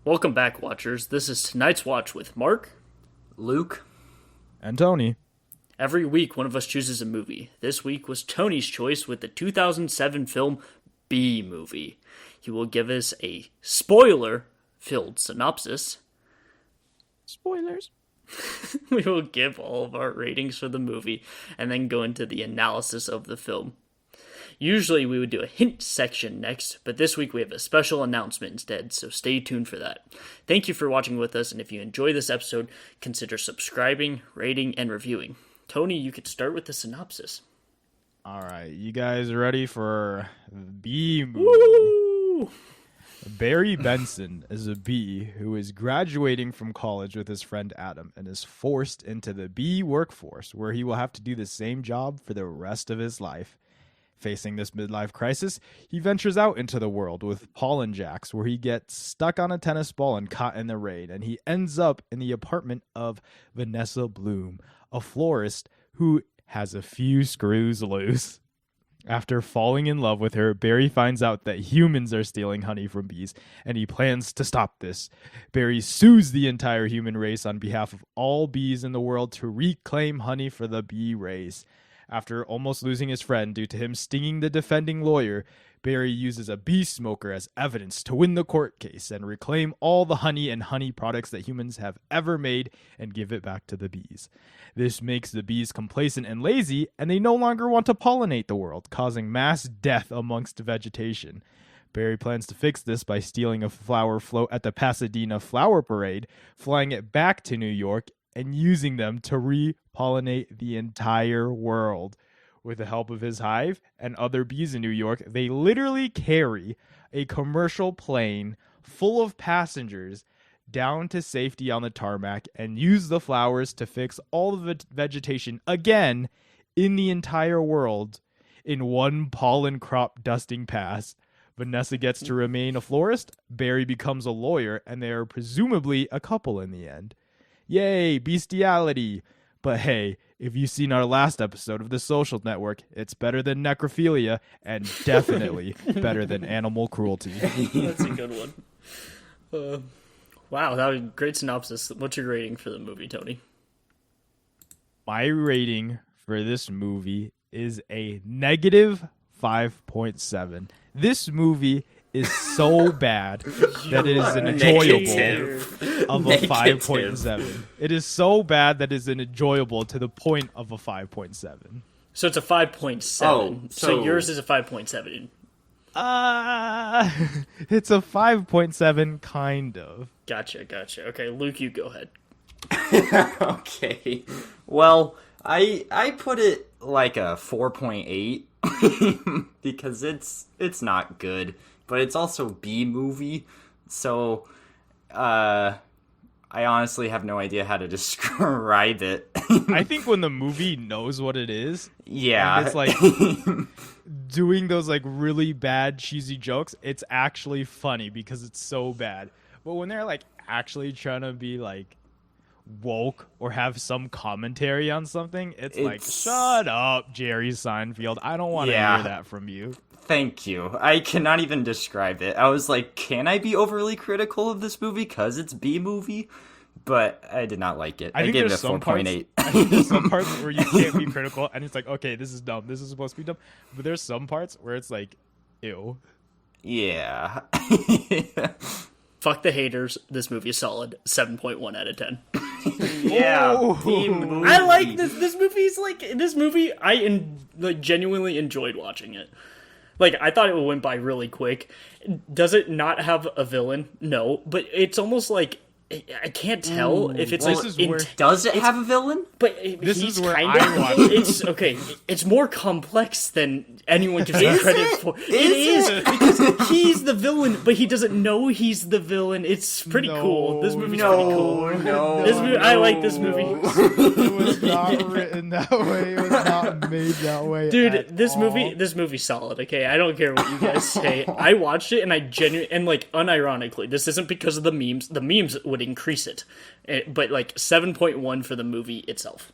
Welcome back, watchers. This is tonight's watch with Mark, Luke, and Tony. Every week, one of us chooses a movie. This week was Tony's choice with the 2007 film Bee Movie. He will give us a spoiler-filled synopsis. Spoilers. We will give all of our ratings for the movie and then go into the analysis of the film. Usually we would do a hint section next, but this week we have a special announcement instead, so stay tuned for that. Thank you for watching with us, and if you enjoy this episode, consider subscribing, rating, and reviewing. Tony, you could start with the synopsis. All right, you guys ready for Bee Movie? Woo! Barry Benson is a bee who is graduating from college with his friend Adam and is forced into the bee workforce, where he will have to do the same job for the rest of his life. Facing this midlife crisis, he ventures out into the world with pollen jacks, where he gets stuck on a tennis ball and caught in the rain, and he ends up in the apartment of Vanessa Bloom, a florist who has a few screws loose. After falling in love with her, Barry finds out that humans are stealing honey from bees, and he plans to stop this. Barry sues the entire human race on behalf of all bees in the world to reclaim honey for the bee race. After almost losing his friend due to him stinging the defending lawyer, Barry uses a bee smoker as evidence to win the court case and reclaim all the honey and honey products that humans have ever made and give it back to the bees. This makes the bees complacent and lazy, and they no longer want to pollinate the world, causing mass death amongst vegetation. Barry plans to fix this by stealing a flower float at the Pasadena Flower Parade, flying it back to New York, and using them to repollinate the entire world. With the help of his hive and other bees in New York, they literally carry a commercial plane full of passengers down to safety on the tarmac and use the flowers to fix all the vegetation again in the entire world in one pollen crop dusting pass. Vanessa gets to remain a florist, Barry becomes a lawyer, and they are presumably a couple in the end. Yay, bestiality! But hey, if you've seen our last episode of The Social Network, it's better than necrophilia and definitely better than animal cruelty. That's a good one. Wow, that was a great synopsis. What's your rating for the movie, Tony? My rating for this movie is a negative 5.7. This movie is so bad that it is an enjoyable of a 5.7. It is so bad that it is an enjoyable to the point of a 5.7. So it's a 5.7. Oh, so yours is a 5.7. It's a 5.7 kind of. Gotcha. Okay, Luke, you go ahead. Okay. Well, I put it like a 4.8 because it's not good, but it's also Bee Movie. So I honestly have no idea how to describe it. I think when the movie knows what it is, yeah, and it's like doing those like really bad cheesy jokes, it's actually funny because it's so bad. But when they're like actually trying to be like woke or have some commentary on something, it's like, shut up, Jerry Seinfeld. I don't want to hear that from you. Thank you. I cannot even describe it. I was like, can I be overly critical of this movie because it's B Movie? But I did not like it. I gave it a 4.8. I think there's some parts where you can't be critical, and it's like, okay, this is dumb. This is supposed to be dumb. But there's some parts where it's like, ew. Yeah. Fuck the haters. This movie is solid. 7.1 out of 10. Yeah. I like this. This movie. Genuinely enjoyed watching it. Like, I thought it went by really quick. Does it not have a villain? No, but it's almost like I can't tell if it's does it have a villain? But this he's is where kind I watch of. It's okay. It's more complex than anyone gives him credit for. It is because he's the villain, but he doesn't know he's the villain. It's pretty cool. This movie's pretty cool. I like this movie. It was not written that way. It was not made that way. Dude, this movie's solid. Okay, I don't care what you guys say. I watched it and I genuinely and like unironically, this isn't because of the memes. The memes would increase it, but like 7.1 for the movie itself.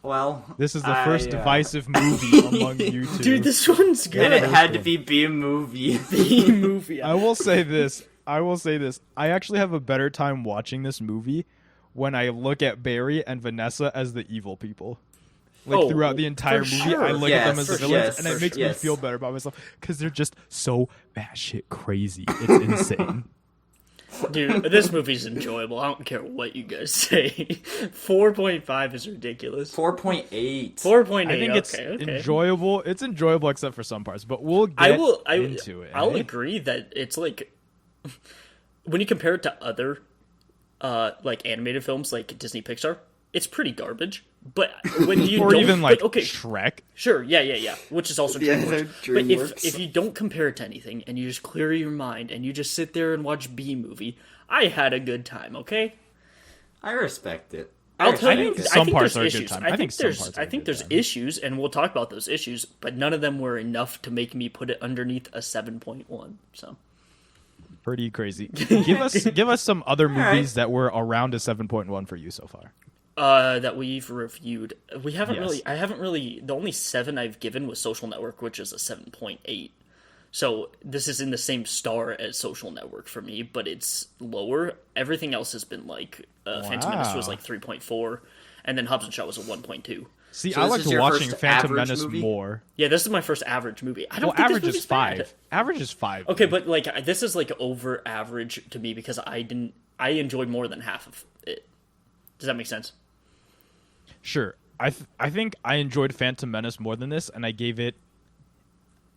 Well, this is the first divisive movie among you two. Dude, this one's good. And it had to be B Movie. B Movie. I will say this. I will say this. I actually have a better time watching this movie when I look at Barry and Vanessa as the evil people. Like throughout the entire movie, sure. I look at them as the villains, and it makes me yes. feel better about myself because they're just so batshit crazy. It's insane. Dude, this movie's enjoyable. I don't care what you guys say. 4.5 is ridiculous. 4.8. 4.8. I think it's enjoyable. It's enjoyable except for some parts, but we'll get into it. I'll agree that it's like when you compare it to other like animated films like Disney Pixar, it's pretty garbage. But when you or don't, even like okay, Shrek. sure, yeah, which is also Yeah, DreamWorks. But if you don't compare it to anything and you just clear your mind and you just sit there and watch B movie, I had a good time. Okay, I respect it. I'll tell I you. think some parts there's are a good issues. time. I I think think some there's parts are a good there's time. issues, and we'll talk about those issues. But none of them were enough to make me put it underneath a 7.1. So. Pretty crazy. Give us some other movies that were around a 7.1 for you so far. That we've reviewed. We haven't Yes. really. I haven't really. The only 7 I've given was Social Network, which is a 7.8. So this is in the same star as Social Network for me, but it's lower. Everything else has been like Phantom Menace was Wow. like 3.4, and then Hobbs and Shaw was a 1.2. See, So I this liked is your watching first Phantom average Menace movie? more. Yeah, this is my first average movie. I don't Well, think average this is movie's bad. 5. Average is 5. Okay, but like this is like over average to me because I enjoyed more than half of it. Does that make sense? Sure. I think I enjoyed Phantom Menace more than this, and I gave it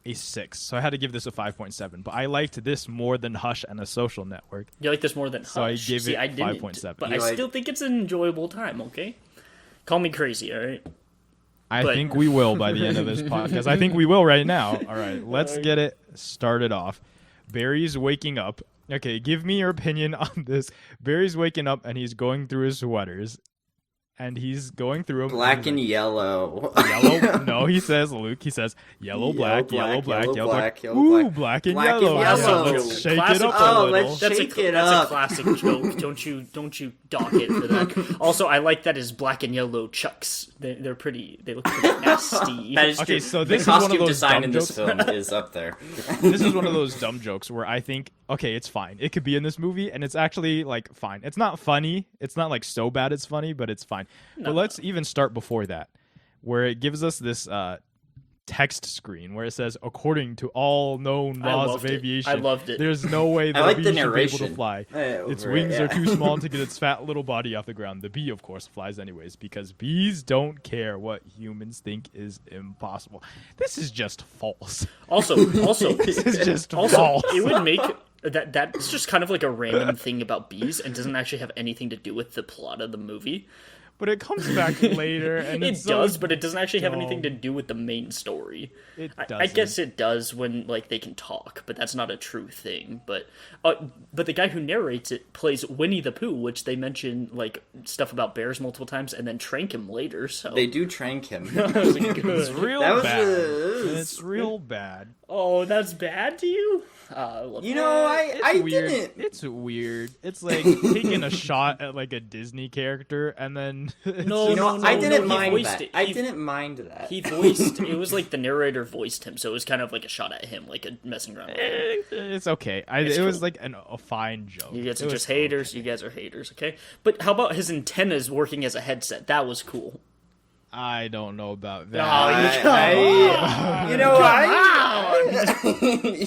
a 6. So I had to give this a 5.7. But I liked this more than Hush and A Social Network. You like this more than Hush? So I gave it I didn't, 5.7. but You I like- still think it's an enjoyable time. Okay, call me crazy, all right? I But- think we will by the end of this podcast. I think we will right now. All right, let's get it started off. Barry's waking up. Okay, give me your opinion on this. Barry's waking up and he's going through his sweaters. And he's going through them. Black and yellow. Yellow. No, he says, Luke. He says yellow, black, yellow, black, yellow, black. Ooh, black and Black and yellow. yellow. Let's shake Classic it up joke. a Oh, little. let's That's Shake it that's up. a classic joke. Don't you dock it for that. Also, I like that his black and yellow chucks. They're pretty. They look pretty nasty. That is Okay, true. so The this is one of costume those design dumb in this jokes. film is up there. This is one of those dumb jokes where I think, okay, it's fine. It could be in this movie, and it's actually like fine. It's not funny. It's not like so bad it's funny, but it's fine. But let's even start before that, where it gives us this text screen where it says, according to all known I laws loved of it. aviation, I loved it. there's no way the like bee the should be able to narration. fly. Its Over it, wings yeah. are too small to get its fat little body off the ground. The bee, of course, flies anyways because bees don't care what humans think is impossible. This is just false. Also, This is just also, false. it would make that's just kind of like a random thing about bees and doesn't actually have anything to do with the plot of the movie. But it comes back later, and It it's so does, but it doesn't actually have anything to dumb. do with the main story. It I doesn't. guess it does when like they can talk, but that's not a true thing. But the guy who narrates it plays Winnie the Pooh, which they mention like stuff about bears multiple times, and then trank him later. So They do trank him. that was It's good. real That was bad. a- It's real bad. Oh, that's bad to you? You know, It's I weird. didn't. It's weird. It's like taking a shot at like a Disney character, and then No, You know, no, I no, didn't he mind voiced that. it. I He- didn't mind that. He voiced it was like the narrator voiced him, so it was kind of like a shot at him, like a messing around with him. it's okay. It's it was cool. like a fine joke. You guys It are was just haters. You guys are haters, okay? But how about his antennas working as a headset? That was cool. I don't know about that. You know,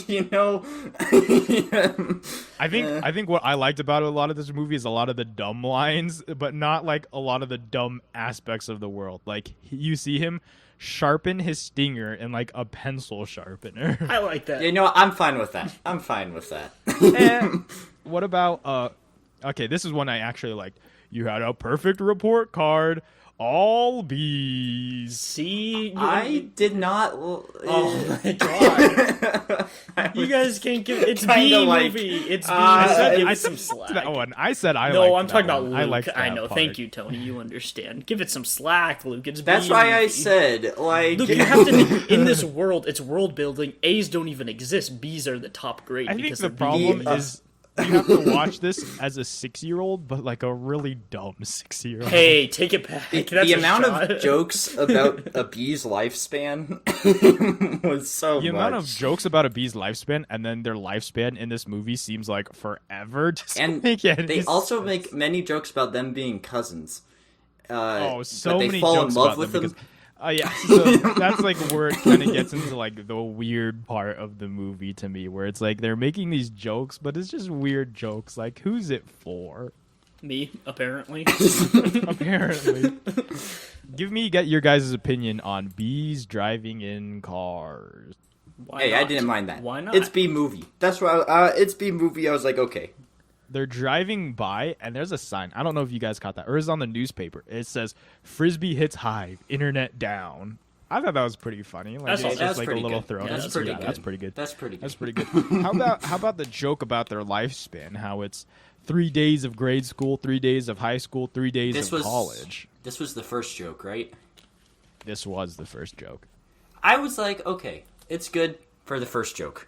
you know, I think what I liked about a lot of this movie is a lot of the dumb lines, but not like a lot of the dumb aspects of the world. Like you see him sharpen his stinger in like a pencil sharpener. I like that. you know, I'm fine with that. I'm fine with that. And what about okay, this is one I actually liked. You had a perfect report card. All bees. See, I did not. oh my god, you guys can't give it's Kinda B like, movie. It's B. I said- give I it some said slack. that one. I said I No, liked I'm that talking about one. Luke. I liked I that know. part. Thank you, Tony. You understand. Give it some slack, Luke. It's That's B why I movie. said, like, Luke, you have to think in this world. It's world building. A's don't even exist. B's are the top grade I think because the of problem the- is you have to watch this as a 6-year-old, but like a really dumb 6-year-old. Hey, take it back. That's The a amount shot. of jokes about a bee's lifespan was so The much. amount of jokes about a bee's lifespan, and then their lifespan in this movie seems like forever. And make they also make many jokes about them being cousins. So but they many fall jokes in love about with them. them. Because, yeah, so that's like where it kind of gets into like the weird part of the movie to me, where it's like they're making these jokes, but it's just weird jokes. Like, who's it for? Me, apparently. Apparently. Get your guys' opinion on bees driving in cars. Why Hey, not? I didn't mind that. Why not? It's B movie. That's why. It's B movie. I was like, okay. They're driving by, and there's a sign. I don't know if you guys caught that, or it's on the newspaper. It says, "Frisbee hits hive, internet down." I thought that was pretty funny. Like, That's it's awesome. just That's like a pretty little good. throw. Yeah, That's pretty good. That's pretty good. That's pretty good. That's pretty good. How about the joke about their lifespan? How it's 3 days of grade school, 3 days of high school, 3 days This of was college. This was the first joke, right? This was the first joke. I was like, okay, it's good for the first joke.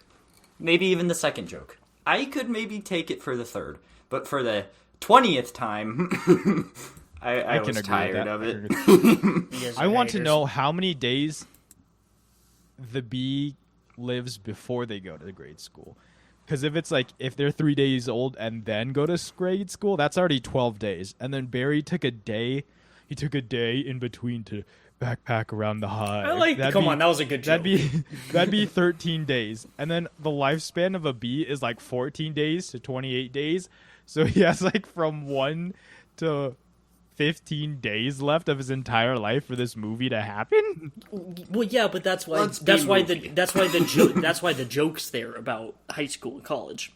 Maybe even the second joke. I could maybe take it for the third. But for the 20th time, I was agree tired with that. of I it. agree. You guys I are want to haters. know how many days the bee lives before they go to grade school. Because if they're 3 days old and then go to grade school, that's already 12 days. And then Barry took a day. He took a day in between to backpack around the hive. Come on, that was a good joke. That'd be 13 days. And then the lifespan of a bee is like 14 days to 28 days. So he has like from 1 to 15 days left of his entire life for this movie to happen. Well, yeah, but that's why Let's be that's why movie. that's why the joke's there about high school and college.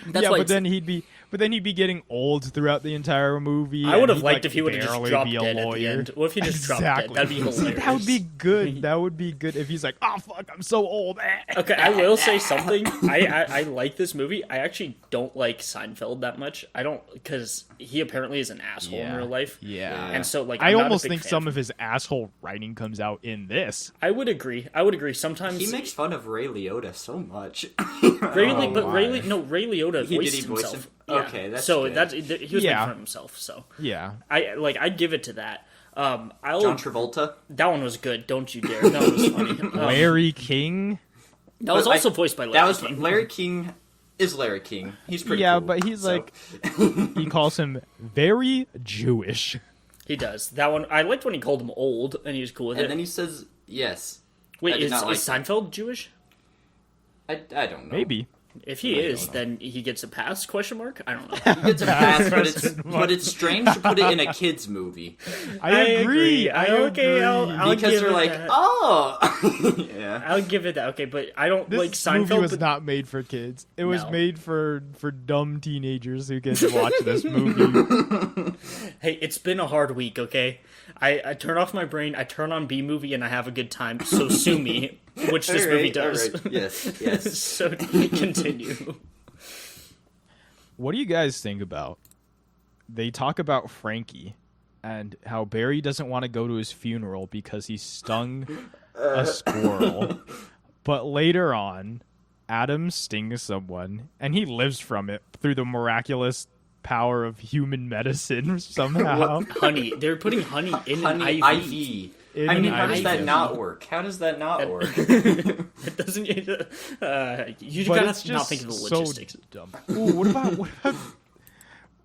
That's Yeah, why but then he'd be getting old throughout the entire movie. I would and have he'd, liked like, if he would have just barely dropped be a dead at the lawyer. end. What if he just dropped dead? That'd be hilarious. See, that would be good. That would be good if he's like, "Oh fuck, I'm so old." Okay, I will say something. I like this movie. I actually don't like Seinfeld that much. I don't, because he apparently is an asshole in real life. Yeah. And so, like, I I'm not a almost big think fan some of his asshole writing comes out in this. I would agree. Sometimes He makes fun of Ray Liotta so much. Ray, Oh, but my. Ray Liotta He- did voiced he voice himself. him? Yeah. Okay, that's so good. he was Yeah. making fun of himself. So Yeah. I'd give it to that. I'll John Travolta. that one was good. Don't you dare. That one was funny. Larry King. That was But, also like, voiced by Larry That was King. Larry King. Is Larry King? He's pretty. Yeah, cool, but he's so- like, he calls him very Jewish. He does. That one I liked when he called him old, and he was cool with And it. then he says yes. I Wait, did is not like Seinfeld Jewish? I don't know. Maybe. If he is, then he gets a pass? Question mark? I don't know. It's a pass, Question mark. but it's strange to put it in a kids movie I agree. Okay, I'll because give you're it like, that. oh, yeah. I'll give it that. Okay, but I don't This like Seinfeld. movie was but not made for kids. It was No. made for dumb teenagers who can watch this movie. Hey, it's been a hard week. Okay, I turn off my brain. I turn on B movie, and I have a good time. So sue me, which this All movie right, does. all right. Yes, yes. So continue. What do you guys think about? They talk about Frankie and how Barry doesn't want to go to his funeral because he stung a squirrel. But later on, Adam stings someone and he lives from it through the miraculous power of human medicine somehow. Honey, they're putting honey in Honey, an IV. IV. In I mean, an how does that IV. not work? How does that not work? It doesn't. You But gotta it's not just think of the so logistics. dumb. Ooh,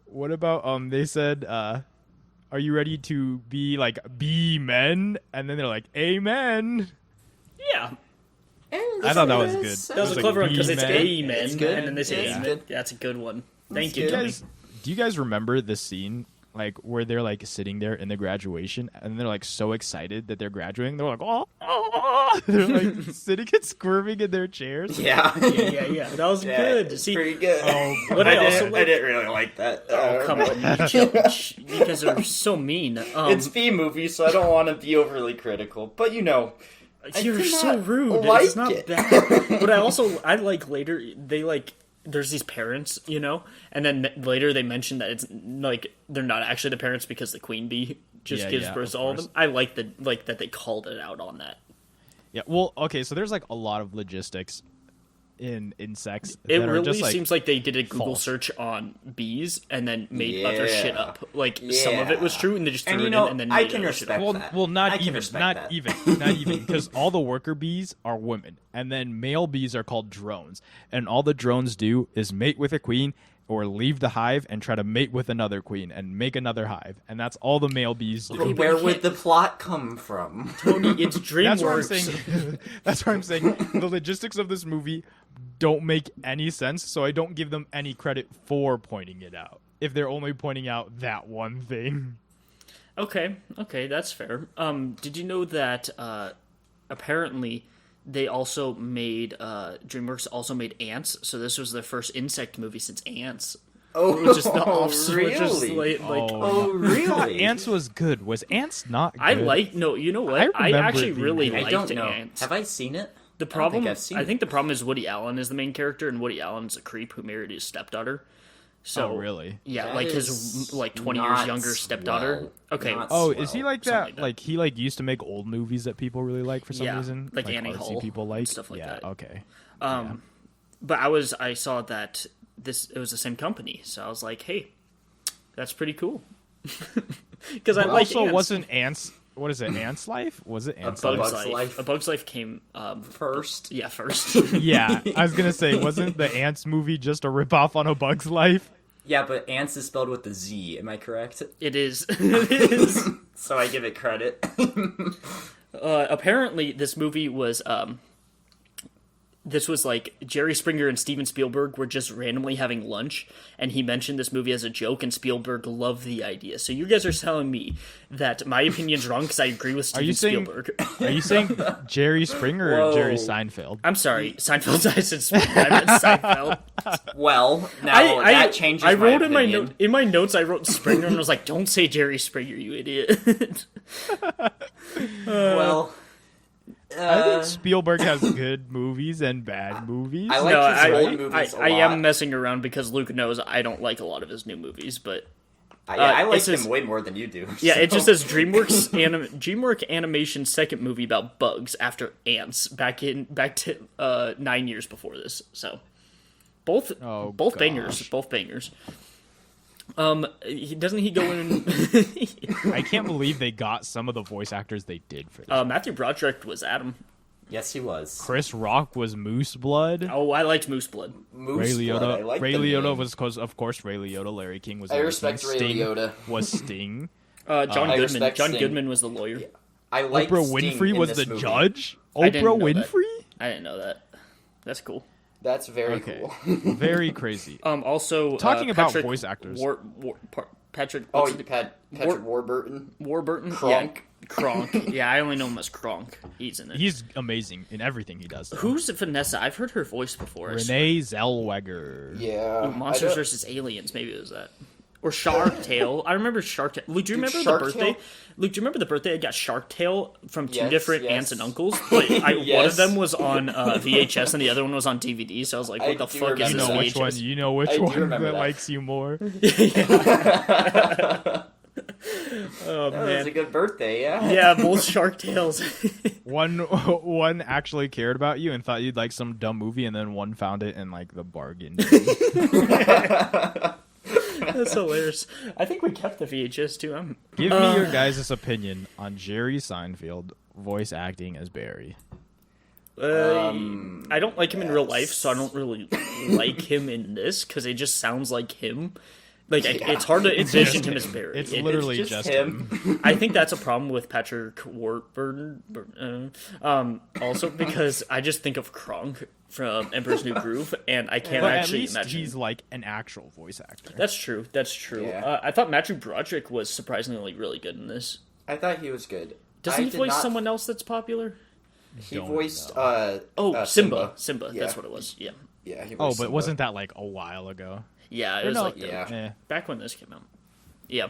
what about they said are you ready to be like be men? And then they're like amen. Yeah, I thought that was good. that was a like, clever one because it's "Amen." amen, It's good. and then they say Yeah. amen. Good. That's a good one. Thank That's you, good. Tony. Do you guys remember the scene like where they're like sitting there in the graduation and they're like so excited that they're graduating? They're like, oh. They're like sitting and squirming in their chairs. Yeah. Yeah. That was Yeah, good. it's See, pretty good. Oh, what I also I like. didn't really like that. Oh, come on, you chill. Shh, you guys are so mean. It's B movie, so I don't want to be overly critical. But you're did so not rude. like It's not it. bad. But I like later. They like. There's these parents, and then later they mention that it's like they're not actually the parents because the queen bee just gives birth of to all of course. them. I like that they called it out on that. Yeah, well, okay, so there's like a lot of logistics in insects. It that are really just, like, seems like they did a Google false. search on bees and then made other shit up. Like some of it was Yeah. true, and they just threw And it you know, in and then I made can other shit respect up. that. Well, I can respect that. not even, because all the worker bees are women, and then male bees are called drones, and all the drones do is mate with a queen or leave the hive and try to mate with another queen and make another hive, and that's all the male bees do. Okay, Where you would can't- the plot come from? Tony, it's That's what I'm DreamWorks. saying. That's what I'm saying. The logistics of this movie don't make any sense, so I don't give them any credit for pointing it out. If they're only pointing out that one thing. Okay, that's fair. Did you know that apparently they also made DreamWorks also made Ants? So this was their first insect movie since Ants, Oh, which is the offspring. really? Which is like Oh, really? Ants was good. Was Ants not good? I like no. You know what? I I remember actually it being really good. I liked don't know. Ants. Have I seen it? The I don't problem, think I've seen I it. think the problem is Woody Allen is the main character, and Woody Allen's a creep who married his stepdaughter. So Oh, really? Yeah, That like his is 20 years not younger stepdaughter. swell. Okay. Not Oh, swell. is he like Something that? like that. Like he used to make old movies that people really like for some Yeah, reason, like Annie artsy Hall people and like stuff like yeah, that. Okay. But I saw that it was the same company, so I was like, hey, that's pretty cool. Because I like Also, ants. wasn't Ants? What is it? Ants Life? Was it Ants Life? Bug's Bug's Life. Life. A Bug's Life came First. yeah, first. Yeah, I was gonna say, wasn't the Ants movie just a ripoff on A Bug's Life? Yeah, but ants is spelled with a Z. Am I correct? It is. It is. So I give it credit. Apparently this movie was this was like Jerry Springer and Steven Spielberg were just randomly having lunch, and he mentioned this movie as a joke, and Spielberg loved the idea. So you guys are telling me that my opinion's wrong because I agree with Steven you saying- Spielberg. Are you saying Jerry Springer or Whoa. Jerry Seinfeld? I'm sorry, Seinfeld. I said Spielberg. I meant Seinfeld. Well, now that changes I wrote my in my opinion. in my notes. I wrote Springer and I was like, "Don't say Jerry Springer, you idiot." Well, I think Spielberg has good movies and bad movies. I like No, his old I movies a I lot. am messing around because Luke knows I don't like a lot of his new movies, but I like it says- him way more than you do. yeah, it so- just says DreamWorks Animation's second movie about bugs after ants back to 9 years before this. So both Oh, both gosh. bangers. Doesn't he go in? I can't believe they got some of the voice actors they did for this. Matthew Broderick was Adam. Yes, he was. Chris Rock was Moose Blood. Oh, I liked Moose Blood. Moose Ray Blood, I Liotta. like Ray the Liotta name. was, of course, Ray Liotta. Larry King was. I Larry respect King. Ray Sting Liotta. was Sting. John I Goodman. respect John Sting. Goodman was the lawyer. I like Oprah Sting Winfrey in was this the movie. judge. I didn't Oprah know that. Winfrey. I didn't know that. That's cool. That's very Okay, cool. very crazy. Also, Talking about Patrick voice actors. Patrick. Oh, what's it? Patrick Warburton. Warburton. Kronk. Yeah, Kronk. Yeah, I only know him as Kronk. He's in it. He's amazing in everything he does. though. Who's Vanessa? I've heard her voice before. I swear. Renee Zellweger? Yeah. Monsters I don't- vs. Aliens. Maybe it was that. Or Shark Tale. I remember Shark Tale. Luke, do you Dude, remember Shark the birthday? Tale? Luke, do you remember the birthday? I got Shark Tale from two Yes, different yes. aunts and uncles. But one of Yes. them was on VHS and the other one was on DVD. So I was like, I what the do fuck is remember this You know that. which VHS? one? You know which I do one remember that that. likes you more? Oh, That was a man. good birthday, yeah. Yeah, both Shark Tales. One actually cared about you and thought you'd like some dumb movie, and then one found it in like the bargain. That's hilarious. I think we kept the VHS too. Give me your guys' opinion on Jerry Seinfeld voice acting as Barry. I don't like him in real life, so I don't really like him in this because it just sounds like him. Like it's hard to envision him as Barry. It's It- literally just just him. him. I think that's a problem with Patrick Warburton. Also because I just think of Kronk from Emperor's New Groove, and I can't But at actually least imagine. he's like an actual voice actor. That's true. That's true. Yeah. I thought Matthew Broderick was surprisingly really good in this. I thought he was good. Doesn't I he did voice not- someone else that's popular? He Don't voiced. know. Simba. Simba. Yeah. That's what it was. Yeah. Yeah. He Oh, voiced but Simba. wasn't that like a while ago? Yeah. It Or was no, like yeah. Eh. back when this came out. Yeah.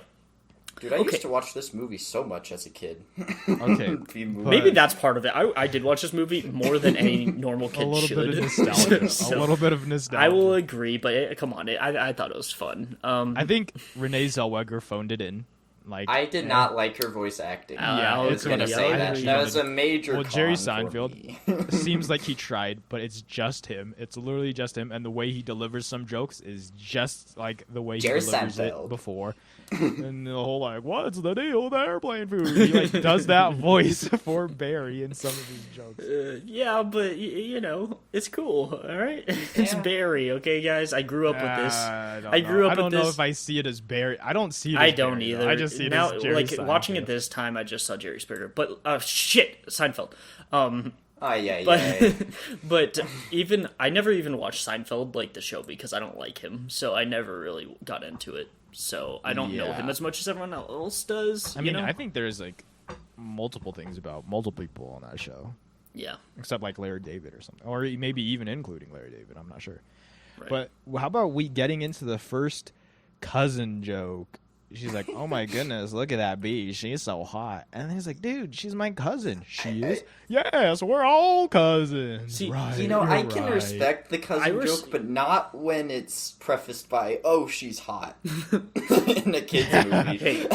Dude, I Okay. used to watch this movie so much as a kid. Okay. The movie. Maybe that's part of it. I did watch this movie more than any normal A kid little should. bit of nostalgia. So, A little bit of nostalgia. I will agree, but come on, I thought it was fun. I think Renee Zellweger phoned it in Like I did not like her voice acting. Yeah, I was gonna it's say what that. I- That was a major. Well, Jerry con for Seinfeld me. seems like he tried, but it's just him. It's literally just him, and the way he delivers some jokes is just like the way Jerry he delivers Seinfeld. it before. And the whole like, "What's the deal with airplane food?" He like does that voice for Barry in some of his jokes. Yeah, but you know, it's cool. All right, it's Yeah. Barry. Okay, guys, I grew up with this. I don't grew know. up I don't with know this. if I see it as Barry. I don't see it. As I don't Barry, though. either. I just see it now, as Jerry like watching it Seinfeld. this time, I just saw Jerry Springer. But shit, Seinfeld. Yeah. But but even I never even watched Seinfeld, like the show, because I don't like him. So I never really got into it. So I don't know Yeah. him as much as everyone else does. I you mean, know? I think there's like multiple things about multiple people on that show. Yeah. Except like Larry David or something, or maybe even including Larry David. I'm not sure. Right. But how about we getting into the first cousin joke? She's like, "Oh my goodness, look at that bee. She's so hot." And he's like, "Dude, she's my cousin." She is. Yes, we're all cousins. See, right, You know, I you're can right. respect the cousin I joke, but not when it's prefaced by "Oh, she's hot" in a kids movie. Hey,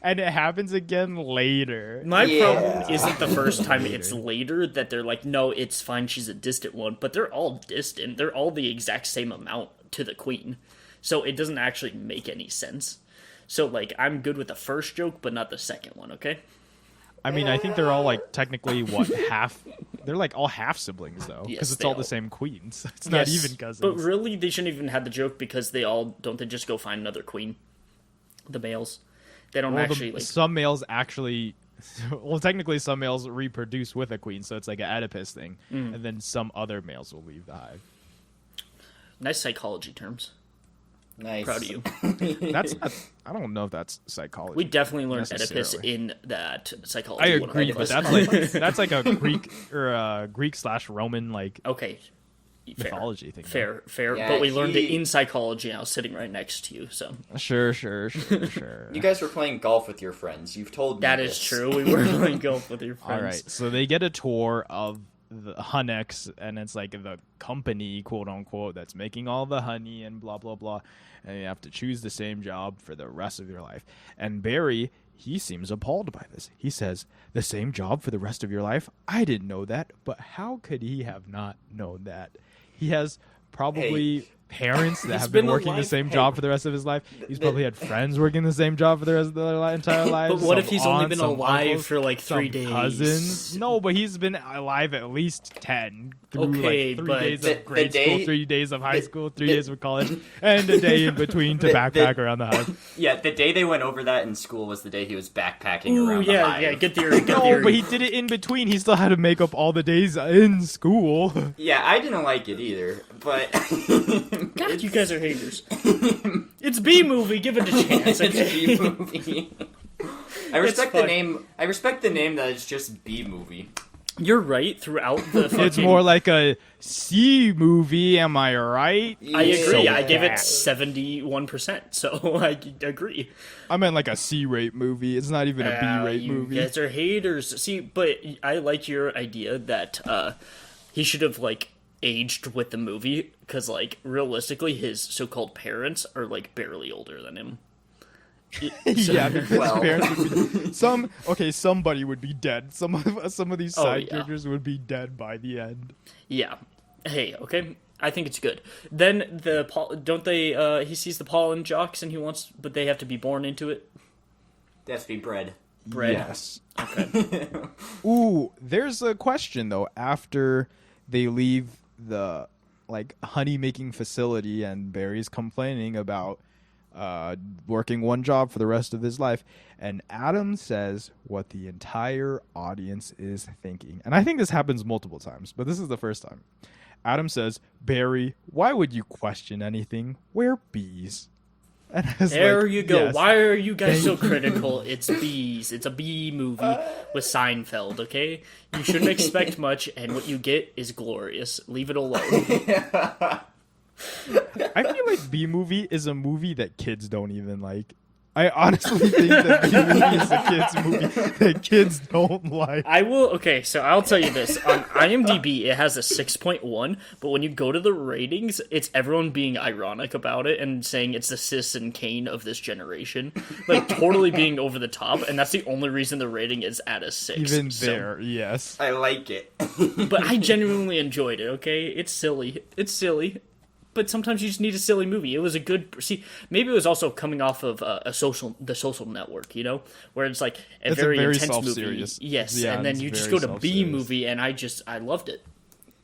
and it happens again later. my Yeah. problem isn't the first time it's later that they're like, no, it's fine, she's a distant one, but they're all distant. They're all the exact same amount to the queen. So it doesn't actually make any sense. So, like, I'm good with the first joke, but not the second one, okay? I mean, I think they're all like technically what half. They're like all half siblings though, because Yes, it's they all all- the same queens. It's not Yes, even cousins. But really, they shouldn't even have the joke because they all, don't they just go find another queen? The males. They don't Well, actually, like, some males actually. Well, technically, some males reproduce with a queen, so it's like an Oedipus thing, Mm. and then some other males will leave the hive. nice psychology terms. Nice. Proud of you. That's not, I don't know if that's psychology. We definitely learned Oedipus necessarily. in that psychology. I agree, but 100%. that's like a Greek or a Greek/Roman like Okay. Fair. mythology thing. Fair. Yeah, But we learned it he- in psychology, and I was sitting right next to you, so. Sure. You guys were playing golf with your friends. You've told me That is this. true. We were playing golf with your friends. All right, so they get a tour of the Hunex, and it's like the company, quote unquote, that's making all the honey and blah blah blah, and you have to choose the same job for the rest of your life. And Barry, he seems appalled by this. He says, "The same job for the rest of your life? I didn't know that, but how could he have not known that? He has probably." Parents that He's have been been working the alive- same hey. job for the rest of his life. He's probably had friends working the same job for the rest of their entire lives. But what if some he's only aunts, been some alive uncles, for, like, 3 some days? Cousins? No, but he's been alive at least 10 through Okay, like 3 but days the- of grade the day- school, 3 days of high school, 3 the- days of college, and a day in between to backpack around the house. Yeah, the day they went over that in school was the day he was backpacking Ooh, around the yeah, hive. yeah, good theory, good No, theory. but he did it in between. He still had to make up all the days in school. Yeah, I didn't like it either, but God, you guys are haters. It's B-movie, give it a chance, it's a okay? B movie. I respect the fun. name. I respect the name that it's just B movie. You're right, throughout the fucking... It's more like a C movie, am I right? I agree, So I give it bad. 71%, so I agree. I meant like a C-rate movie. It's not even a B-rate you movie. guys are haters. See, but I like your idea that he should have, like, aged with the movie, because, like, realistically, his so-called parents are, like, barely older than him. Yeah, because Well. parents would be somebody would be dead. Some of these Oh, side yeah. characters would be dead by the end. Yeah. Hey, okay. I think it's good. Then don't they? He sees the pollen jocks and he wants, but they have to be born into it. That has to be bread. Bread. Yes. Okay. Ooh, there's a question though. After they leave the like honey making facility and Barry's complaining about working one job for the rest of his life, and Adam says what the entire audience is thinking. And I think this happens multiple times, but this is the first time. Adam says, "Barry, why would you question anything? We're bees." And I was There like, you go. yes. Why are you guys so critical? It's bees. It's a bee movie with Seinfeld, okay? You shouldn't expect much, and what you get is glorious. Leave it alone. I feel like B movie is a movie that kids don't even like. I honestly think that Bee Movie is a kids movie that kids don't like. I will. Okay, so I'll tell you this: on IMDb, it has a 6.1, but when you go to the ratings, it's everyone being ironic about it and saying it's the Citizen Kane of this generation, like totally being over the top, and that's the only reason the rating is at a 6. Even So- there, yes. I like it. but I genuinely enjoyed it. Okay, it's silly. It's silly. But sometimes you just need a silly movie. It was a good. See, maybe it was also coming off of the Social Network, you know, where it's like a It's a very very intense movie. self-serious. Yes, Yeah, and then it's you just very go to B self-serious. movie, and I loved it.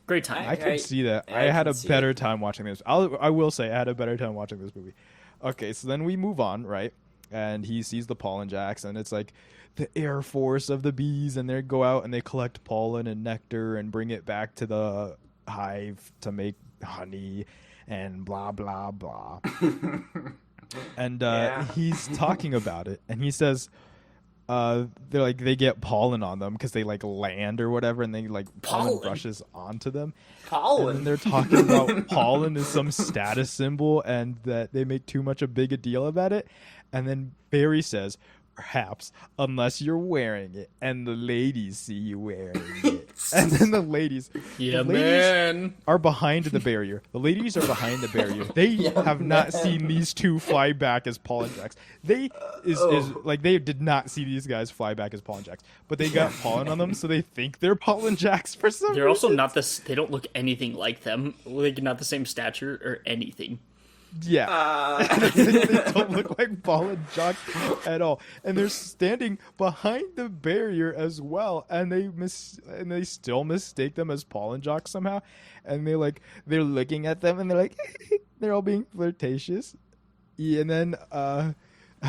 Great time. I can see that. I I had can a see better it. time watching this. I will say I had a better time watching this movie. Okay, so then we move on, right? And he sees the pollen jacks, and it's like the Air Force of the bees, and they go out and they collect pollen and nectar and bring it back to the hive to make honey and blah blah blah. And he's talking about it, and he says they're like they get pollen on them because they like land or whatever, and they like pollen Pollen? brushes onto them. And then Colin. they're talking about pollen is some status symbol and that they make too much a big a deal about it. And then Barry says, perhaps, unless you're wearing it and the ladies see you wearing it. And then the ladies, Yeah, the ladies man. are behind the barrier. The ladies are behind the barrier. They have not seen these two fly back as pollen jacks. They is like they did not see these guys fly back as pollen jacks, but they got pollen on them, so they think they're pollen jacks for some They're also reason. not this. They don't look anything like them. Like not the same stature or anything. Yeah. They don't look like pollen jocks at all, and they're standing behind the barrier as well, and they still mistake them as pollen jocks somehow, and they're looking at them and they're like they're all being flirtatious. Yeah, and then I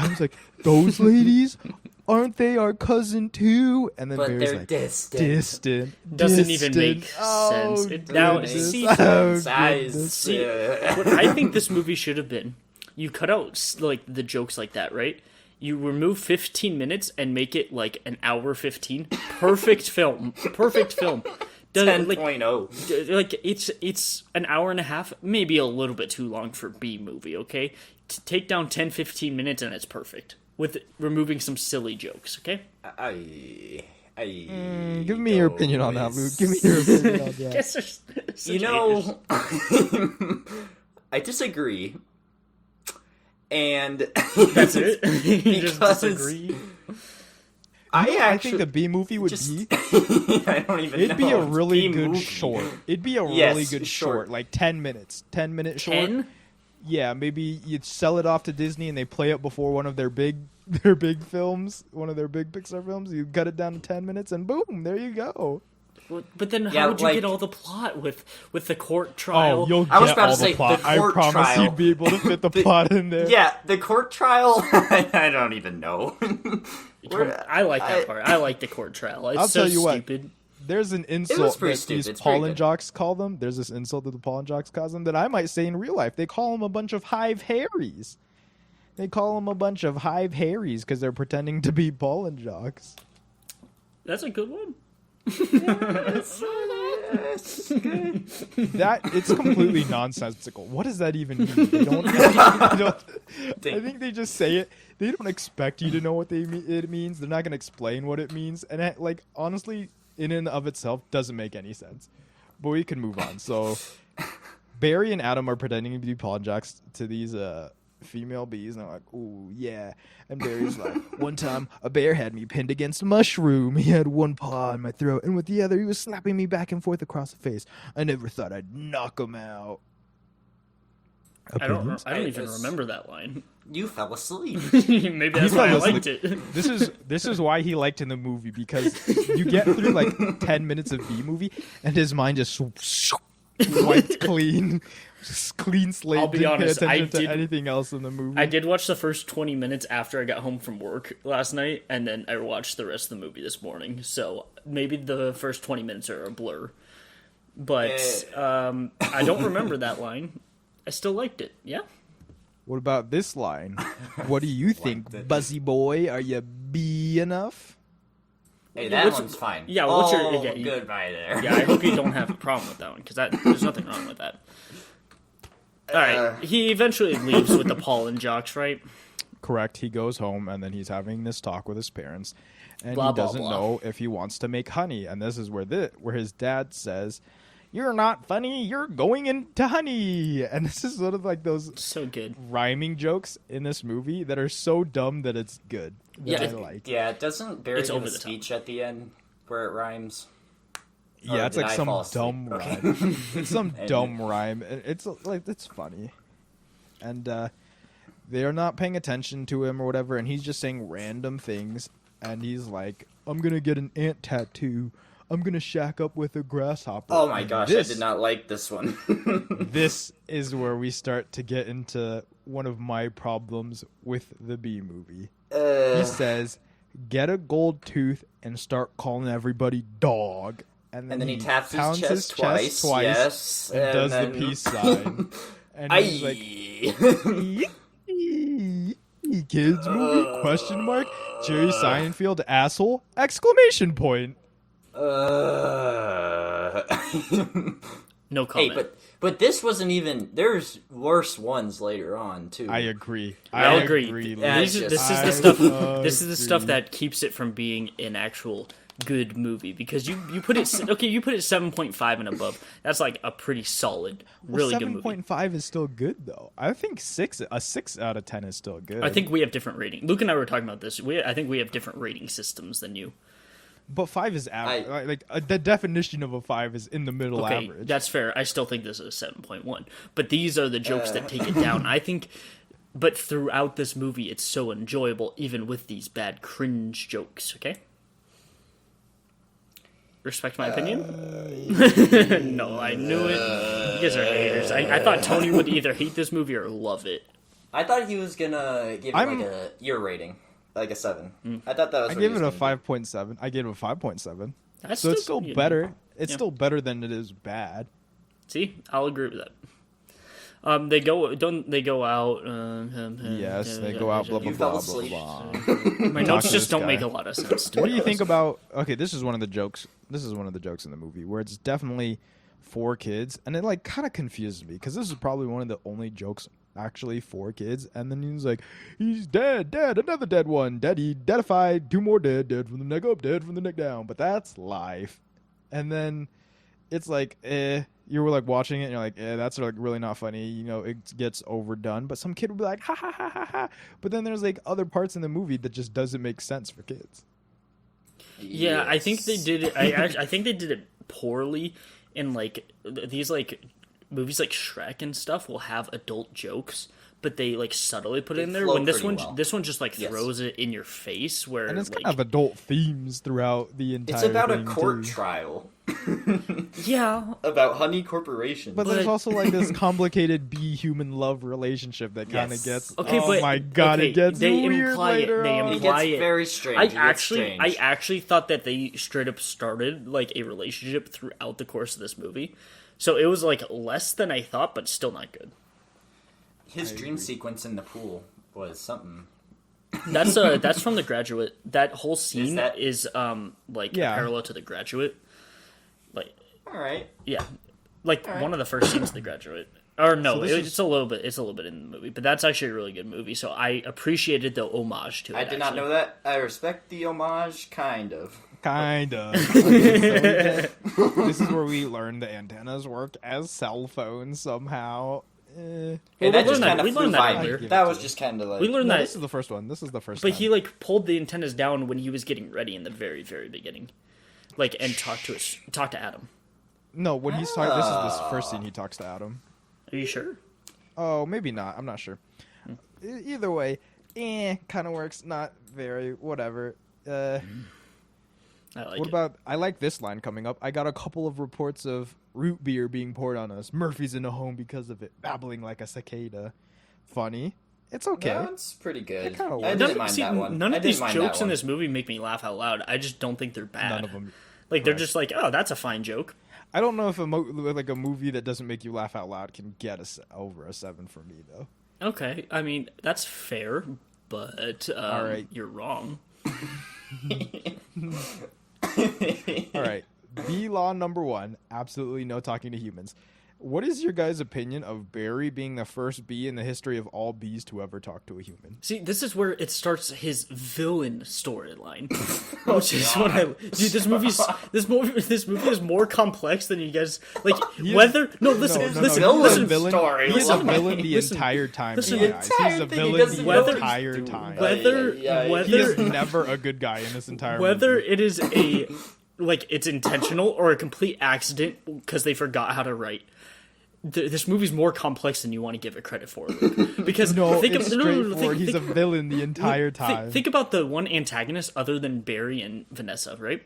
was like, those ladies, aren't they our cousin too? And then But Barry's they're like, distant. Doesn't even distant. make Oh, sense. Now, goodness. see, Oh, Size. goodness. See, what I think this movie should have been, you cut out like the jokes like that, right? You remove 15 minutes and make it like an hour 15. Perfect film. Perfect film. Like 10.0. it's an hour and a half, maybe a little bit too long for B movie, okay? Take down 10-15 minutes and it's perfect. With removing some silly jokes, okay? Give me your opinion on that, Luke. Give me your opinion on that. Guess there's such You haters. know, I disagree. And That's it? You just Because- disagree? I think the B movie would be. I don't even know. It'd be a It's really B good movie. short. It'd be a Yes, really good short. short, like 10 minutes. 10-minute short. 10? Yeah, maybe you'd sell it off to Disney and they play it before one of their big films, one of their big Pixar films. You cut it down to 10 minutes and boom, there you go. But then Yeah, how would you like- get all the plot with the court trial? Oh, you'll I was get about all to the say, plot. the I court promise trial. you'd be able to fit the plot in there. Yeah, the court trial. I don't even know. I like that part. I like the court trial. It's I'll so tell you what. stupid. There's an insult pretty that stupid. these It's very pollen good. jocks call them. There's this insult that the pollen jocks call them that I might say in real life. They call them a bunch of hive harries. They call them a bunch of hive harries because they're pretending to be pollen jocks. That's a good one. That it's completely nonsensical. What does that even mean? They don't, I think they just say it. They don't expect you to know what it means. They're not going to explain what it means, and it, like honestly, in and of itself, doesn't make any sense. But we can move on. So Barry and Adam are pretending to be pollen jocks to these female bees, and they're like, "Ooh, yeah." And Barry's like, "One time, a bear had me pinned against a mushroom. He had one paw in my throat, and with the other, he was slapping me back and forth across the face. I never thought I'd knock him out." I don't Opinions? even remember that line. You fell asleep. Maybe that's why I fell liked it. This is why he liked in the movie, because you get through like 10 minutes of B movie, and his mind just wiped clean. Just clean slate. I'll be didn't honest, pay I attention did- to anything else in the movie. I did watch the first 20 minutes after I got home from work last night, and then I watched the rest of the movie this morning. So maybe the first 20 minutes are a blur. But I don't remember that line. I still liked it. Yeah. What about this line? What do you think, Buzzy boy? Are you B enough? Hey, that Which- one's fine. yeah, what's your- Oh, yeah, you- goodbye there. Yeah, I hope you don't have a problem with that one, because there's nothing wrong with that. Alright, he eventually leaves with the pollen jocks, right? correct. He goes home and then he's having this talk with his parents, and Blah, he blah, doesn't blah. know if he wants to make honey. And this is where his dad says, "You're not funny. You're going into honey." And this is one of like those So good. rhyming jokes in this movie that are so dumb that it's good. Yeah, That I like. Yeah, doesn't Barry It's give over a the top. speech at the end where it rhymes? Yeah, Or it's did like I some fall asleep? dumb Okay. rhyme. It's some And- dumb rhyme. It's like it's funny, and they are not paying attention to him or whatever, and he's just saying random things. And he's like, "I'm gonna get an ant tattoo. I'm gonna shack up with a grasshopper." Oh my And gosh, this, I did not like this one. This is where we start to get into one of my problems with the B movie. He says, "Get a gold tooth and start calling everybody dog." And then he taps his pounds chest twice, yes, and does then- the peace sign. And he's like, "Kids movie? Question mark? Jerry Seinfeld asshole? Exclamation point!" No Hey, comment. but this wasn't even. There's worse ones later on too. I agree. I agree. Yeah, This, it's this is just- the stuff. This is the stuff agree. that keeps it from being an actual good movie because you put it okay. You put it 7.5 and above. That's like a pretty solid, really good movie. 7.5 is still good though. I think a 6 out of 10 is still good. I think we have different rating. Luke and I were talking about this. I think we have different rating systems than you. but 5 is average. The definition of a 5 is in the middle Okay, average. that's fair. I still think this is a 7.1. But these are the jokes that take it down. I think. But throughout this movie, it's so enjoyable, even with these bad cringe jokes. Okay. Respect my opinion? No, I knew it. You guys are haters. I thought Tony would either hate this movie or love it. I thought he was gonna give it I'm- like a year rating, like a 7. I thought that was. I what gave he it was a gonna 5.7. I gave it a 5.7. That's So it's still good. better. It's Yeah. still better than it is bad. See, I'll agree with that. They go out. Yes, they go out. Blah blah You blah fell blah asleep. blah. My Talk notes to just this don't guy. make a lot of sense. To What be do you think honest. about? Okay, this is one of the jokes. This is one of the jokes in the movie where it's definitely 4 kids, and it like kind of confuses me because this is probably one of the only jokes actually 4 kids, and then he's like, "He's dead, another dead one, deadified, 2 more dead from the neck up, dead from the neck down." But that's life, and then it's like, you were like watching it, and you're like, that's like really not funny. You know, it gets overdone. But some kid would be like, ha ha ha ha ha. But then there's like other parts in the movie that just doesn't make sense for kids. Yeah, I think they Yes. did it. I think they did it poorly. In like these like movies like Shrek and stuff will have adult jokes, but they like subtly put it They in there. flow When this pretty one well. this one just like Yes. throws it in your face. Where And it's like, kind of adult themes throughout the entire. It's about a thing, court too. trial yeah, about Honey Corporation. But there's But- also like this complicated bee human love relationship that kind of Yes. gets. Okay, oh but my god, okay, it gets they weird imply it, later they on. it imply gets it. very strange. I It gets actually strange. thought that they straight up started like a relationship throughout the course of this movie. So it was like less than I thought, but still not good. His dream sequence in the pool was something. That's from The Graduate. That whole scene that- is like Yeah. parallel to The Graduate. Like All right. yeah, like one of the first scenes of The Graduate. Or no, So this is- it's a little bit. It's a little bit in the movie, but that's actually a really good movie. So I appreciated the homage to it. I did not actually. know that. I respect the homage, kind of. Kind of. This is where we learn the antennas work as cell phones somehow. And we that just learned that- kind of we flew learned that by earlier. me. That was just kind of like. We learned No, that, this is the first one. This is the first. but time. he like pulled the antennas down when he was getting ready in the very very beginning, like and talked to Adam. No, when he's talking. This is the first scene he talks to Adam. Are you sure? Oh, maybe not. I'm not sure. Either way, kind of works. Not very. Whatever. I like What it. about? I like this line coming up. I got a couple of reports of root beer being poured on us. Murphy's in a home because of it, babbling like a cicada. Funny. It's okay. No, it's pretty good. kinda I works. didn't mind that one. None I of didn't these mind jokes that in one. this movie make me laugh out loud. I just don't think they're bad. None of them. Like they're Correct. just like, oh, that's a fine joke. I don't know if like a movie that doesn't make you laugh out loud can get over a 7 for me though. Okay, I mean that's fair, but All right. you're wrong. All right. B law number 1, absolutely no talking to humans. What is your guys' opinion of Barry being the first bee in the history of all bees to ever talk to a human? See, this is where it starts his villain storyline, which is what I dude. This movie is more complex than you guys like. Listen. Story. He is a villain the Listen. entire time. Listen. in my eyes. He's a villain the Whether- entire time. Whether He is whether never a good guy in this entire whether movie. it is a like it's intentional or a complete accident because they forgot how to write. This movie's more complex than you want to give it credit for, Luke. Because No, think it's of, straightforward. He's a villain the entire time. Think about the one antagonist other than Barry and Vanessa, right?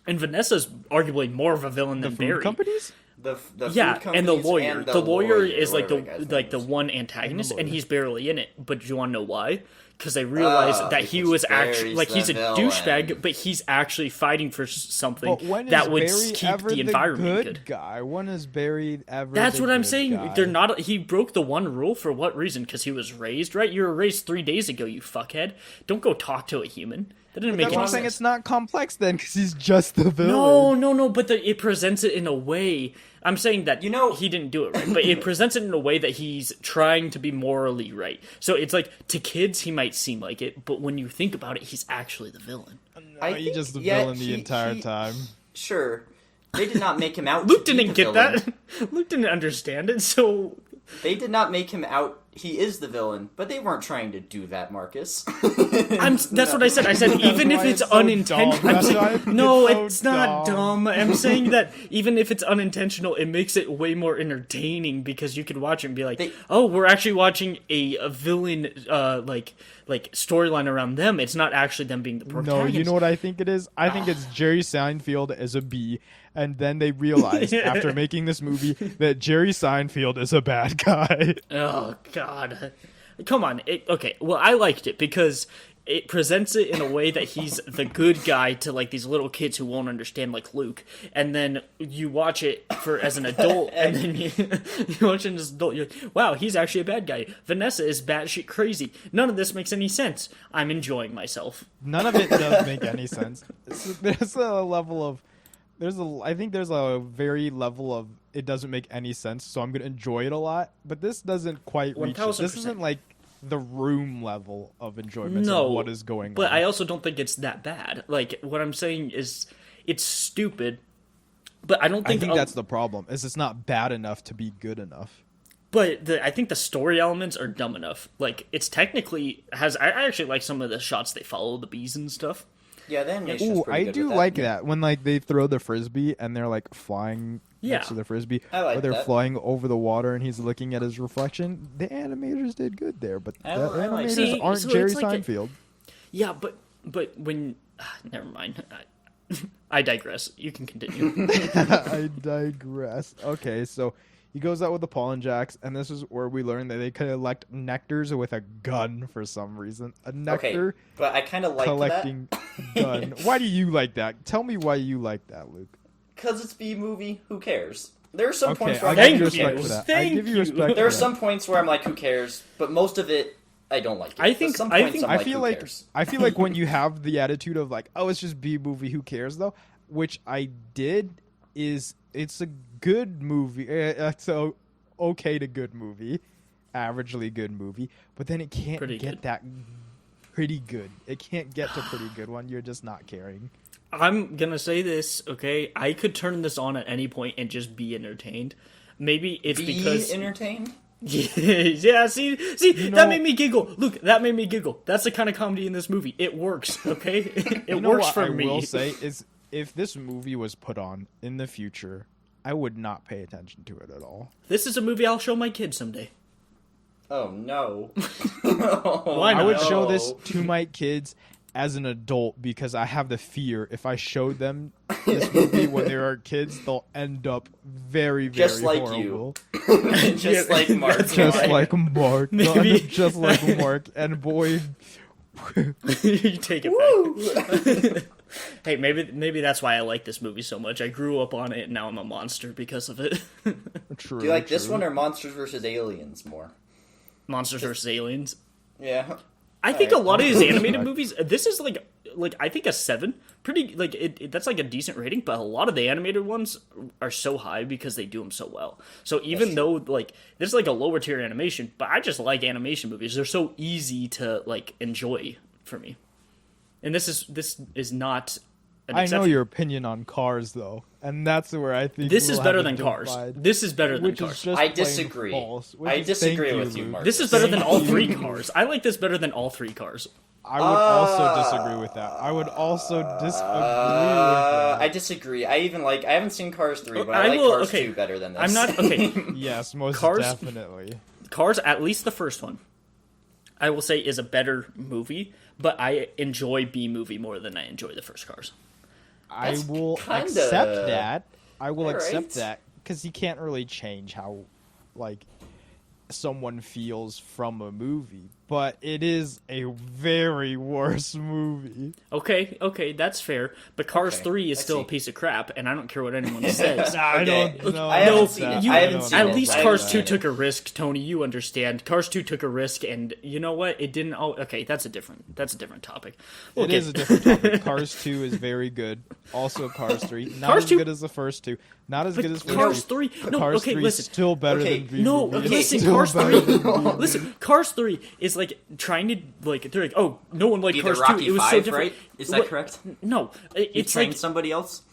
And Vanessa's arguably more of a villain than Food Barry. companies? The Yeah, food and the companies lawyer. and The lawyer is like whatever guy's name the is. one antagonist, and lawyer. he's barely in it. But do you want to know why? Because they realize that he because was actually Barry's like the he's a villain. douchebag, but he's actually fighting for something But when that is would Barry keep ever the environment good good. guy? When is Barry ever? That's the what I'm good saying. guy? They're not. He broke the one rule for what reason? Because he was raised right. You were raised 3 days ago. You fuckhead. Don't go talk to a human. That didn't make That's any what I'm saying. sense. It's not complex then, because he's just the villain. No. But it presents it in a way. I'm saying that he didn't do it right, but it presents it in a way that he's trying to be morally right. So it's like to kids he might seem like it, but when you think about it, he's actually the villain. He's just the villain the entire time. Sure, they did not make him out. Luke to be didn't the get villain. that. Luke didn't understand it. So They did not make him out. He is the villain, but they weren't trying to do that, Marcus. that's what I said. I said even if why it's it's so unintentional. dumb. That's why it's No, so it's not dumb. I'm saying that even if it's unintentional, it makes it way more entertaining because you could watch it and be like, "Oh, we're actually watching a villain like storyline around them. It's not actually them being the No, protagonist." you know what I think it is? I think it's Jerry Seinfeld as a bee, and then they realized after making this movie that Jerry Seinfeld is a bad guy. Oh God, come on. Okay, well, I liked it because it presents it in a way that he's the good guy to like these little kids who won't understand, like Luke. And then you watch it as an adult, and then you watch it as an adult. You're like, wow, he's actually a bad guy. Vanessa is batshit crazy. None of this makes any sense. I'm enjoying myself. None of it does make any sense. There's a level of I think there's a very level of it doesn't make any sense, so I'm gonna enjoy it a lot. But this doesn't quite reach it. This 1000%. isn't like the Room level of enjoyment No, of what is going but on. I also don't think it's that bad. Like what I'm saying is, it's stupid. But I don't think that's the problem. Is it's not bad enough to be good enough. But I think the story elements are dumb enough. Like it's technically has. I actually like some of the shots they follow the bees and stuff. Yeah, the animation's Ooh, pretty I good do with like that when like they throw the frisbee and they're like flying next to the frisbee, I like or they're that. flying over the water and he's looking at his reflection. The animators did good there, but the I like animators See, aren't so Jerry it's like Seinfeld. Yeah, but when never mind. I digress. You can continue. I digress. Okay, so he goes out with the pollen jacks, and this is where we learn that they collect nectars with a gun for some reason. A nectar Okay, but I kind of like collecting gun. Why do you like that? Tell me why you like that, Luke. because it's B movie. Who cares? There are some Okay, points where I'll I'm give you like, respect you. for that. I Thank give you you. respect. there are for some that. points where I'm like, who cares? But most of it, I don't like it. I think- But some I points think- I'm I like, feel who like cares? when you have the attitude of like, oh, it's just B movie, who cares though? Which I did is it's a good movie. It's a okay to good movie, averagely good movie, but then it can't Pretty get good. that pretty good. It can't get to pretty good one. You're just not caring. I'm gonna say this, okay? I could turn this on at any point and just be entertained. Maybe it's Be because entertained. yeah, see, know- that made me giggle. Look, that made me giggle. That's the kind of comedy in this movie. It works, okay? It You know works what for I me. will say is, if this movie was put on in the future, I would not pay attention to it at all. This is a movie I'll show my kids someday. Oh no! Why I not? would show this No. to my kids as an adult because I have the fear if I showed them this movie when they are kids, they'll end up very, very Just like horrible. Just like Mark. That's Just right. like Mark. They'll Maybe- end up just like Mark. And boy, You take it back. Hey, maybe that's why I like this movie so much. I grew up on it, and now I'm a monster because of it. true. Do you like this true. one or Monsters vs. Aliens more? Monsters vs. Aliens. Yeah. I think a lot of these animated movies. This is like like I think a 7, pretty like that's like a decent rating. But a lot of the animated ones are so high because they do them so well. So even though like this is like a lower tier animation, but I just like animation movies. They're so easy to like enjoy for me. And this is not. I know your opinion on Cars, though, and that's where I think this we'll is better have a than Cars. divide, This is better than which is Cars. just I plain disagree. false, which I is- disagree thank with you, Luke. Mark. This is better than all 3 Cars. I like this better than all 3 Cars. I would also disagree with that. I would also disagree with that. I disagree. I haven't seen Cars 3, but I I like will- Cars okay. 2 better than this. I'm not okay. Yes, most Cars- definitely. Cars, at least the first one, I will say is a better movie, but I enjoy B movie more than I enjoy the first Cars. I That's will kinda- accept that. I will Alright. accept that because you can't really change how, like, someone feels from a movie, but it is a very worse movie. Okay, that's fair. But Cars Okay, 3 is I still see. a piece of crap, and I don't care what anyone says. I Okay. don't know. I haven't No, seen it. you- I haven't seen At it. least I Cars haven't 2 seen took it. a risk, Tony. You understand. Cars 2 took a risk, and you know what? It didn't. Oh, okay. That's a different topic. We'll It get- is a different topic. Cars 2 is very good. Also, Cars 3 not Cars as 2 good as the first two. Not as But good as Cars 3. No, Cars okay. 3 Listen. is still better Okay, than B No, movie. It's listen, still Cars better 3. than B movie. Listen, Cars 3 is like trying to like. They're like, oh, no one liked Be Cars the 2. Rocky It was so 5, different. right? Is that What- correct? No, You it's trained like somebody else?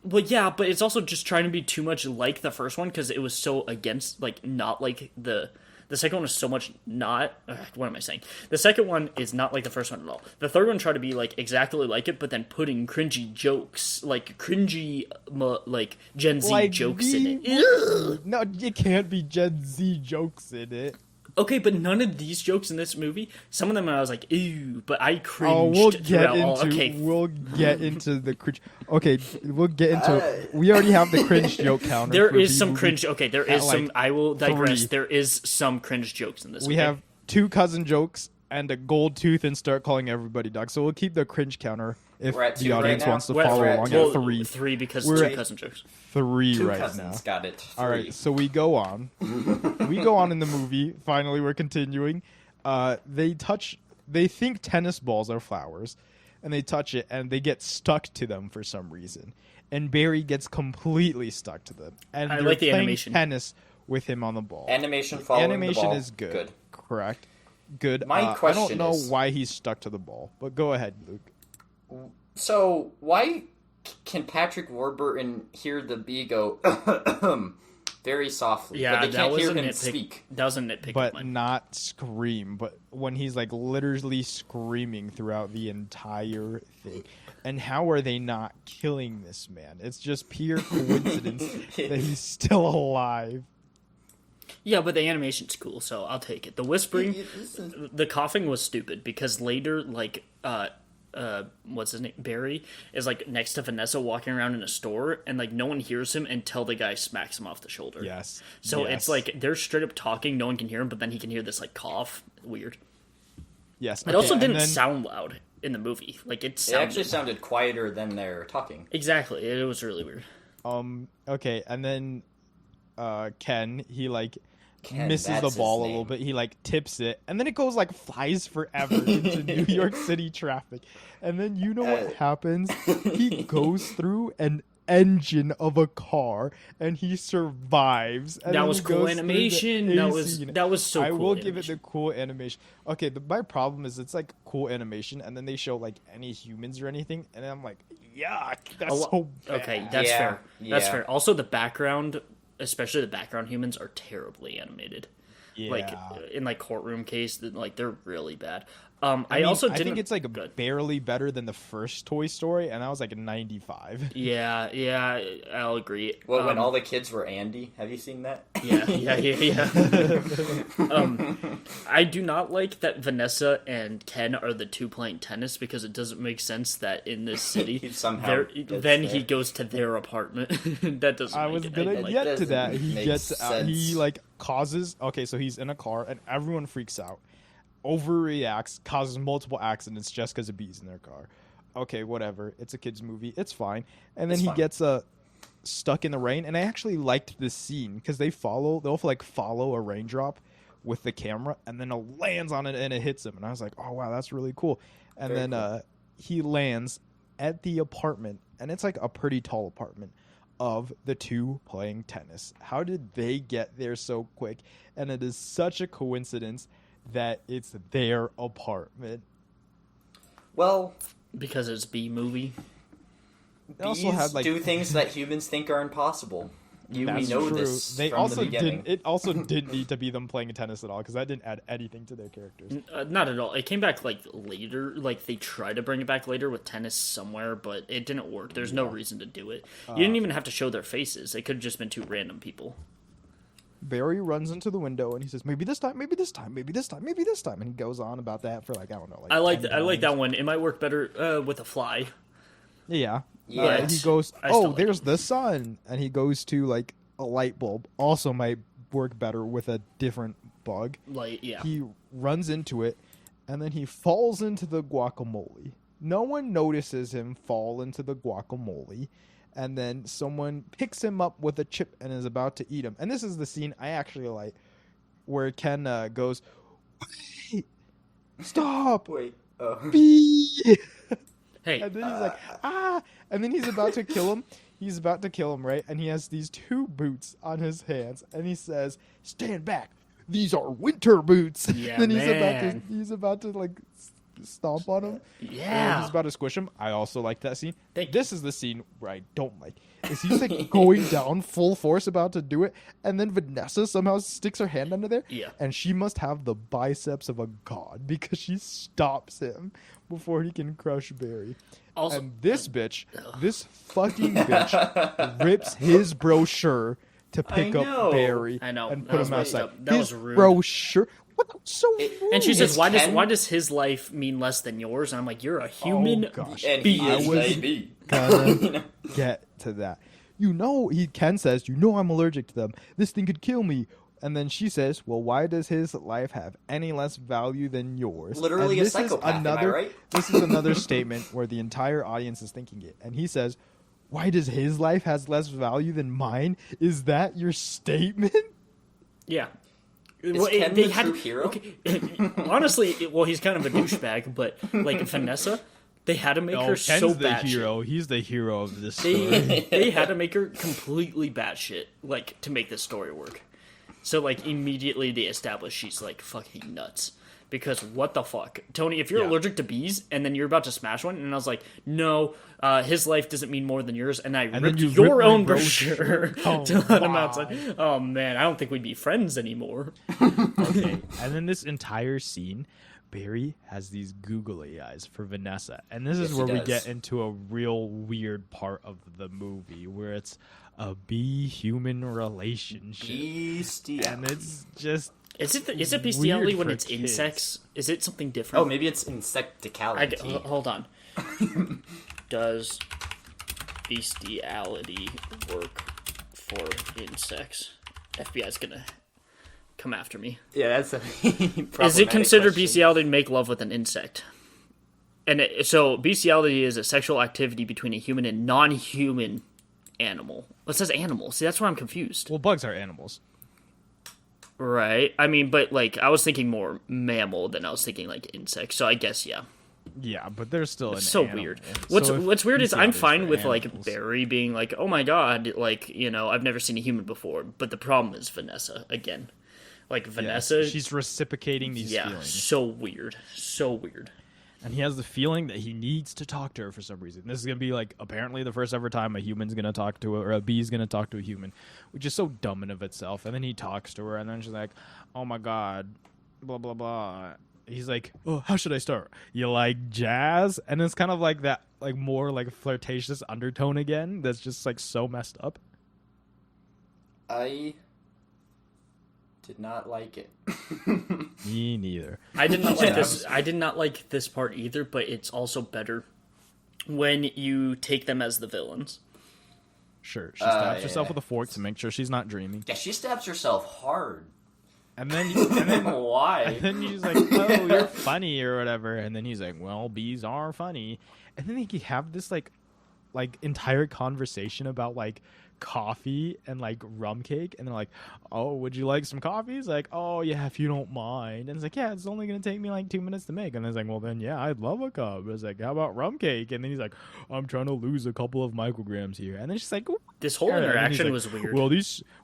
well, yeah, but it's also just trying to be too much like the first one because it was so against, like, not like the second one was so much not. What am I saying? The second one is not like the first one at all. The third one tried to be like exactly like it, but then putting cringy jokes, like cringy, like Gen Z Like jokes B in it. No, you can't be Gen Z jokes in it. Okay, but none of these jokes in this movie. Some of them I was like, ew, but I cringed Oh, we'll get throughout into all. Okay, the cringe. Okay, we'll get into. We already have the cringe joke counter. there for is B some movie. cringe. Okay, there at, is some. like, I will digress. 3. There is some cringe jokes in this. We okay? have 2 cousin jokes and a gold tooth and start calling everybody dog. So we'll keep the cringe counter if We're at the 2 right audience now? wants to We're at- follow we're at along two. at 3. 3 because We're 2 at- cousin jokes. 3 2 right cousins. now. Got it. All right, 3. so we go on. We go on in the movie. Finally, we're continuing. They think tennis balls are flowers, and they touch it, and they get stuck to them for some reason. And Barry gets completely stuck to them. And I they're like the playing animation. tennis with him on the ball. Animation following Animation the ball. is good. Correct. Good. My I question don't know is- why he's stuck to the ball, but go ahead, Luke. So why can Patrick Warburton hear the bee go very softly, Yeah, but they that can't was hear a him nitpick. speak? That was a nitpick. But of mine. not scream. But when he's like literally screaming throughout the entire thing. And how are they not killing this man? It's just pure coincidence that he's still alive. Yeah, but the animation's cool, so I'll take it. The whispering, the coughing was stupid because later, like, what's his name? Barry is like next to Vanessa walking around in a store, and like no one hears him until the guy smacks him off the shoulder. Yes. So Yes. it's like they're straight up talking, no one can hear him, but then he can hear this like cough. Weird. Yes. It also and didn't then- sound loud in the movie. Like it It sounded actually sounded quieter than they're talking. exactly. It was really weird. Okay, and then Ken, he like Ken, misses that's the his ball a name. little bit. He like tips it, and then it goes like flies forever into New York City traffic. And then you know what happens? He goes through an engine of a car, and he survives. And That then was he cool goes through the animation. AC. That was so I cool. will give it animation. the cool animation. Okay, my problem is it's like cool animation, and then they show like any humans or anything, and I'm like, yuck, that's so bad. Okay, that's Yeah, fair. That's yeah. fair. Also, the background, especially the background humans, are terribly animated. Yeah. Like in like courtroom case, like they're really bad. I I mean, also I didn't. think it's like Good. barely better than the first Toy Story, and that was like a 95. Yeah, I'll agree. When all the kids were Andy, have you seen that? Yeah. I do not like that Vanessa and Ken are the two playing tennis because it doesn't make sense that in this city, He somehow then gets he there. goes to their apartment. That doesn't. I make was it gonna any, like, get to doesn't that. He make gets out, he sense. like causes. Okay, so he's in a car, and everyone freaks out, overreacts, causes multiple accidents just because of bees in their car. Okay, whatever. It's a kids movie. It's fine. And then It's he fine. gets stuck in the rain, and I actually liked this scene because they'll like follow a raindrop with the camera, and then it lands on it and it hits him, and I was like, oh wow, that's really cool. And Very then cool. he lands at the apartment, and it's like a pretty tall apartment of the two playing tennis. How did they get there so quick? And it is such a coincidence that it's their apartment. Well, Because it's B movie. They also bees had, like- do things that humans think are impossible. We That's know true. this They from also the beginning. didn't. It also didn't need to be them playing tennis at all, because that didn't add anything to their characters. Not at all. It came back like later. Like they tried to bring it back later with tennis somewhere, but it didn't work. There's no reason to do it. You didn't even have to show their faces. It could have just been two random people. Barry runs into the window and he says, "Maybe this time, maybe this time, maybe this time, maybe this time," and he goes on about that for like, I don't know. Like I like 10 I like times. that one. It might work better with a fly. Yeah. Yeah. He goes, I still "Oh, like there's the sun," and he goes to like a light bulb. Also, might work better with a different bug. Like yeah. He runs into it, and then he falls into the guacamole. No one notices him fall into the guacamole, and then someone picks him up with a chip and is about to eat him. And this is the scene I actually like, where Ken goes, "Wait, stop, Wait. bee!" Hey, And then he's like, "Ah!" And then he's about to kill him. He's about to kill him, right? And he has these two boots on his hands, and he says, "Stand back! These are winter boots." Yeah, then man. he's about to like stomp on him. And yeah. he's about to squish him. I also like that scene. Thank you. This is the scene where I don't like. Is he's like going down full force about to do it, and then Vanessa somehow sticks her hand under there. Yeah. And she must have the biceps of a god because she stops him before he can crush Barry. Also, And this bitch, this fucking bitch, rips his brochure to pick I up know. Barry I know. and That put was him messed outside. up. That His was rude. brochure. What? That's so rude. and she says, Is "Why Ken- does his life mean less than yours?" And I'm like, "You're a human." gosh. And Bee. he is I was- a bee. Gonna get to that. Ken says, I'm allergic to them. This thing could kill me. And then she says, well, why does his life have any less value than yours? Literally And a this is psychopath, am I another, right? This is another statement where the entire audience is thinking it. And he says, why does his life has less value than mine? Is that your statement? Yeah. Ken they the had true hero? Okay, honestly, he's kind of a douchebag, but like Vanessa, they had to make her Ken's so the bad. hero. He's the hero of this story. They had to make her completely batshit, like to make this story work. So like immediately they establish she's like fucking nuts. Because what the fuck, Tony? If you're Yeah. allergic to bees and then you're about to smash one, and I was like, no, his life doesn't mean more than yours, and I then ripped you your ripped my own brochure. brochure Oh, to let him wow. outside. Oh man, I don't think we'd be friends anymore. Okay. And then this entire scene, Barry has these googly eyes for Vanessa. And this is Yes, he where we does. get into a real weird part of the movie where it's a bee-human relationship. Beastie. And it's just Is it bestiality Weird when for it's kids. insects? Is it something different? Oh, maybe it's insecticality. Hold on. Does bestiality work for insects? FBI's gonna come after me. Yeah, that's a Is it considered question. bestiality to make love with an insect? And so bestiality is a sexual activity between a human and non-human animal. It says animal. See, that's where I'm confused. well, bugs are animals. Right. I mean, but like I was thinking more mammal than I was thinking like insect. So I guess yeah. Yeah, but they're still an So animal. weird. So if What's weird is I'm bestiality's fine for with like animals- Barry being like, oh my god, like I've never seen a human before. But the problem is Vanessa again. Like Yes, Vanessa, she's reciprocating these yeah, feelings. so weird, so weird. And he has the feeling that he needs to talk to her for some reason. This is going to be like apparently the first ever time a human's going to talk to or a bee's going to talk to a human, which is so dumb in of itself. And then he talks to her and then she's like, "Oh my god, blah blah blah." He's like, "Oh, how should I start? You like jazz?" And it's kind of like that like more like flirtatious undertone again that's just like so messed up. I did not like it. Me neither. I did not like this. I did not like this part either. But it's also better when you take them as the villains. Sure. She stabs yeah. herself with a fork to make sure she's not dreaming. Yeah, she stabs herself hard. And then Why? And then she's like, "Oh, you're funny" or whatever. And then he's like, "Well, bees are funny." And then they have this like entire conversation about like coffee and like rum cake, and they're like, "Oh, would you like some coffee?" He's like, "Oh yeah, if you don't mind." And it's like, "Yeah, it's only gonna take me like 2 minutes to make." And it's like, "Well then, yeah, I'd love a cup." It's like, "How about rum cake?" And then he's like, "I'm trying to lose a couple of micrograms here." And then she's like, This whole and then he's interaction like, was weird.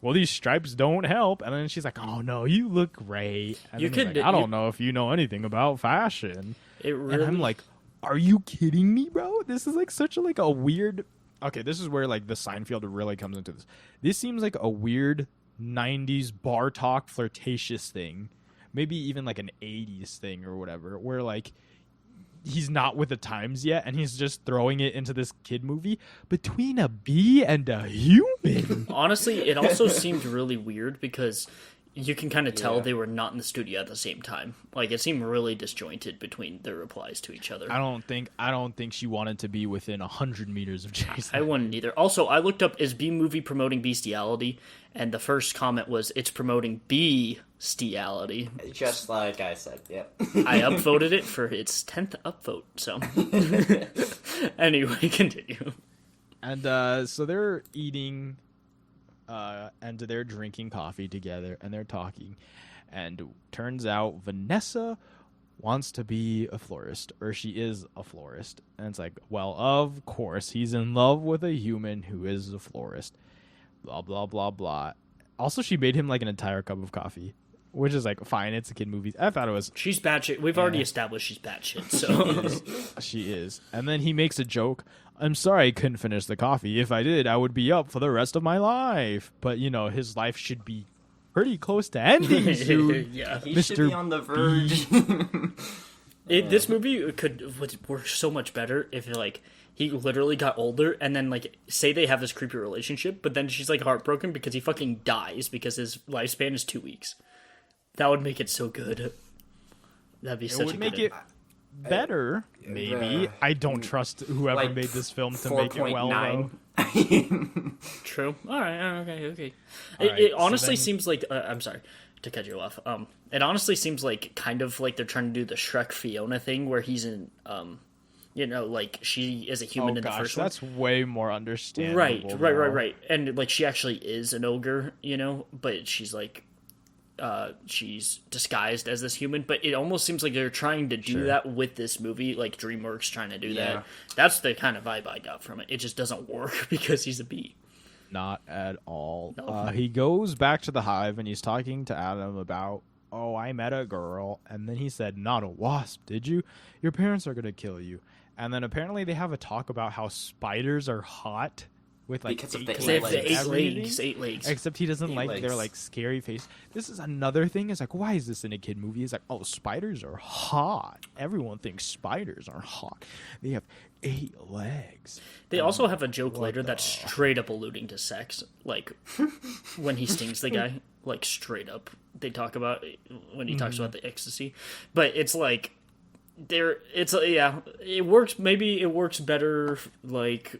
Well, these stripes don't help. And then she's like, "Oh no, you look great." And You then he's could- like, "I you- don't know if you know anything about fashion." It And really I'm like, "Are you kidding me, bro? This is like such a like a weird." Okay, this is where like the Seinfeld really comes into this. This seems like a weird '90s bar talk flirtatious thing, maybe even like an '80s thing or whatever, where like he's not with the times yet, and he's just throwing it into this kid movie between a bee and a human. honestly, it also seemed really weird because you can kind of tell Yeah. they were not in the studio at the same time. Like it seemed really disjointed between their replies to each other. I don't think she wanted to be within 100 meters of Jason. I wouldn't either. Also, I looked up, is B movie promoting bestiality? And the first comment was, it's promoting bestiality. Just like I said, yep. I upvoted it for its 10th upvote, so. Anyway, continue. And so they're eating and they're drinking coffee together and they're talking. And turns out Vanessa wants to be a florist, or she is a florist. And it's like, well, of course, he's in love with a human who is a florist. Blah, blah, blah, blah. Also, she made him like an entire cup of coffee, which is like, fine, it's a kid movie. I thought it was. She's batshit. We've already established she's batshit, so. She is. And then he makes a joke. I'm sorry I couldn't finish the coffee. If I did, I would be up for the rest of my life. But, you know, his life should be pretty close to ending soon. Yeah. He should be Mr. on the verge. This movie would work so much better if, like, he literally got older and then, like, say they have this creepy relationship, but then she's, like, heartbroken because he fucking dies because his lifespan is 2 weeks. That would make it so good. That'd be It such would a make good it better, maybe. I don't trust whoever Like made this film to make it well, though. 4.9. True. All right. Okay. All It right, so honestly then- seems like I'm sorry to cut you off. It honestly seems like kind of like they're trying to do the Shrek Fiona thing where he's in you know, like she is a human Oh in the gosh, first one. that's way more understandable. Right. And like she actually is an ogre, you know, but she's like she's disguised as this human, but it almost seems like they're trying to do that with this movie, like DreamWorks trying to do Yeah. that. That's the kind of vibe I got from it. It just doesn't work because he's a bee. Not at all. No. He goes back to the hive and he's talking to Adam about, oh, I met a girl. And then he said, not a wasp, did you? Your parents are going to kill you. And then apparently they have a talk about how spiders are hot with like Because of 8 the legs They have and the eight everything. legs. 8 legs. Except he doesn't 8 like their legs. like scary face. This is another thing. It's like, why is this in a kid movie? It's like, oh, spiders are hot. Everyone thinks spiders are hot. They have 8 legs. They also have a joke later that's straight up alluding to sex, like when he stings the guy, like straight up. They talk about when he talks about the ecstasy, but it's like it works. Maybe it works better, like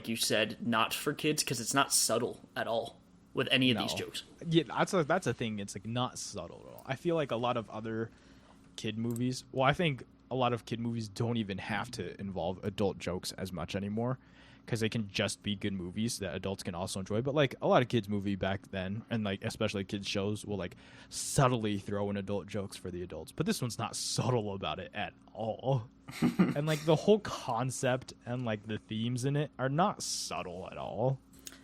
you said, not for kids because it's not subtle at all with any of these No. jokes. Yeah, that's a thing. It's like not subtle at all. I feel like a lot of other kid movies. Well, I think a lot of kid movies don't even have to involve adult jokes as much anymore because they can just be good movies that adults can also enjoy. But like a lot of kids movie back then, and like especially kids shows, will like subtly throw in adult jokes for the adults. But this one's not subtle about it at all. And like the whole concept and like the themes in it are not subtle at all.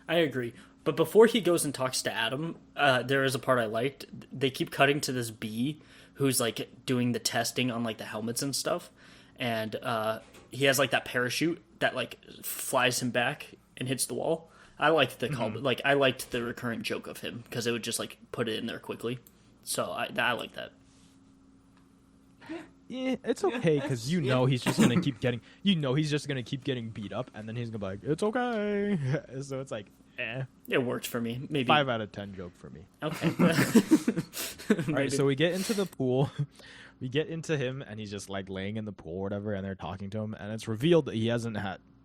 I agree. But before he goes and talks to Adam, there is a part I liked. They keep cutting to this bee who's like doing the testing on like the helmets and stuff, and he has like that parachute that like flies him back and hits the wall. I liked the call, like I liked the recurrent joke of him because it would just like put it in there quickly. So I like that. Yeah, it's okay because you know he's just gonna keep getting. You know he's just gonna keep getting beat up, and then he's gonna be like, "It's okay." So it's like, It worked for me. Maybe 5 out of 10 joke for me. Okay. All right, so we get into the pool. We get into him, and he's just like laying in the pool or whatever, and they're talking to him, and it's revealed that he hasn't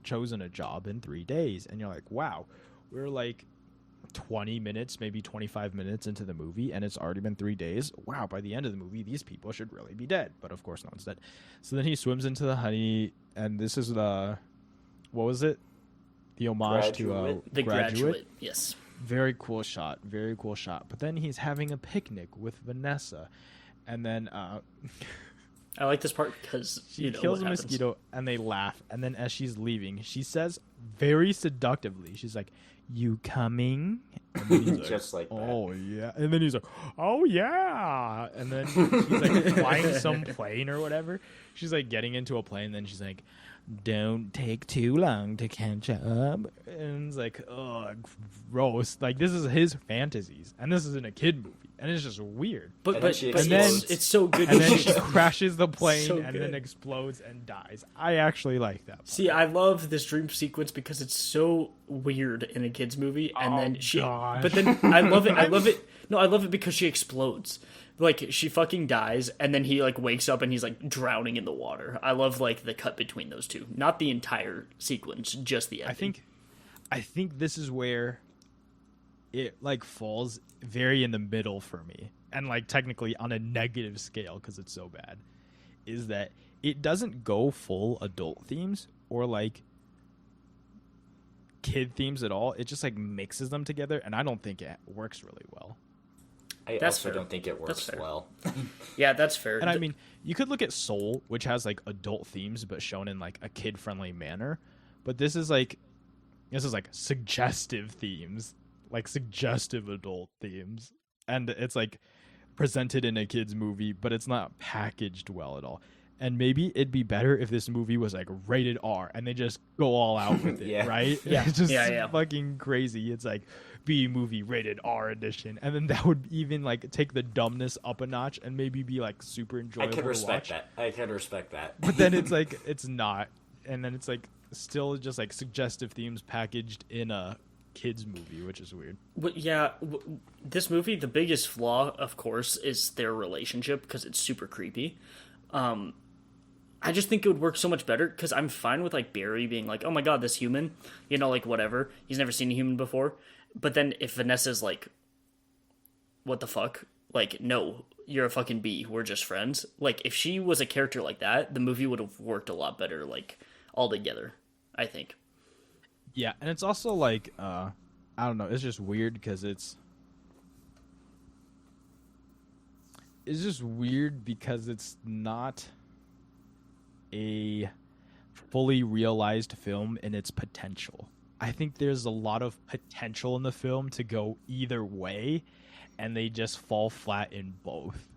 chosen a job in 3 days, and you're like, wow, we're like 20 minutes, maybe 25 minutes into the movie, and it's already been 3 days. Wow, by the end of the movie, these people should really be dead. But of course, no one's dead. So then he swims into the honey, and this is what was it? the homage to Graduate. The Graduate. Yes. Very cool shot. Very cool shot. But then he's having a picnic with Vanessa, and then I like this part because she kills a mosquito, and they laugh. And then as she's leaving, she says very seductively, she's like, "You coming?" And then he's like, Just like that. "Oh yeah." And then he's like, "Oh yeah." And then she's like flying some plane or whatever. She's like getting into a plane. Then she's like, "Don't take too long to catch up." And it's like, oh, gross. Like, this is his fantasies, and this is in a kid movie, and it's just weird. But And but, then she but explodes. it's so good. And then she crashes the plane So and then good. explodes and dies. I actually like that. See, I love this dream sequence because it's so weird in a kids movie, and then gosh. but then I love it. I love it. No, I love it because she explodes. Like, she fucking dies, and then he like wakes up and he's like drowning in the water. I love like the cut between those two, not the entire sequence, just the ending. I think this is where it like falls very in the middle for me, and like technically on a negative scale because it's so bad, is that it doesn't go full adult themes or like kid themes at all. It just like mixes them together, and I don't think it works really well. I That's also fair. don't think it That's works fair. well. Yeah, that's fair. And I mean, you could look at Soul, which has like adult themes but shown in like a kid-friendly manner, but this is like suggestive themes, like suggestive adult themes, and it's like presented in a kids movie, but it's not packaged well at all. And maybe it'd be better if this movie was like rated R and they just go all out with it, Yeah. right? Yeah. It's just Yeah. fucking crazy. It's like B movie rated R edition, and then that would even like take the dumbness up a notch and maybe be like super I enjoyable could to respect watch. that. I could respect that. But then it's like it's not, and then it's like still just like suggestive themes packaged in a kids movie, which is weird. But yeah, this movie, the biggest flaw, of course, is their relationship because it's super creepy. I just think it would work so much better because I'm fine with like Barry being like, "Oh my god, this human," you know, like whatever. He's never seen a human before. But then if Vanessa's like, "What the fuck?" Like, no, you're a fucking bee. We're just friends. Like, if she was a character like that, the movie would have worked a lot better, like, all together, I think. Yeah, and it's also like I don't know, it's just weird because it's just weird because it's not a fully realized film in its potential. I think there's a lot of potential in the film to go either way, and they just fall flat in both.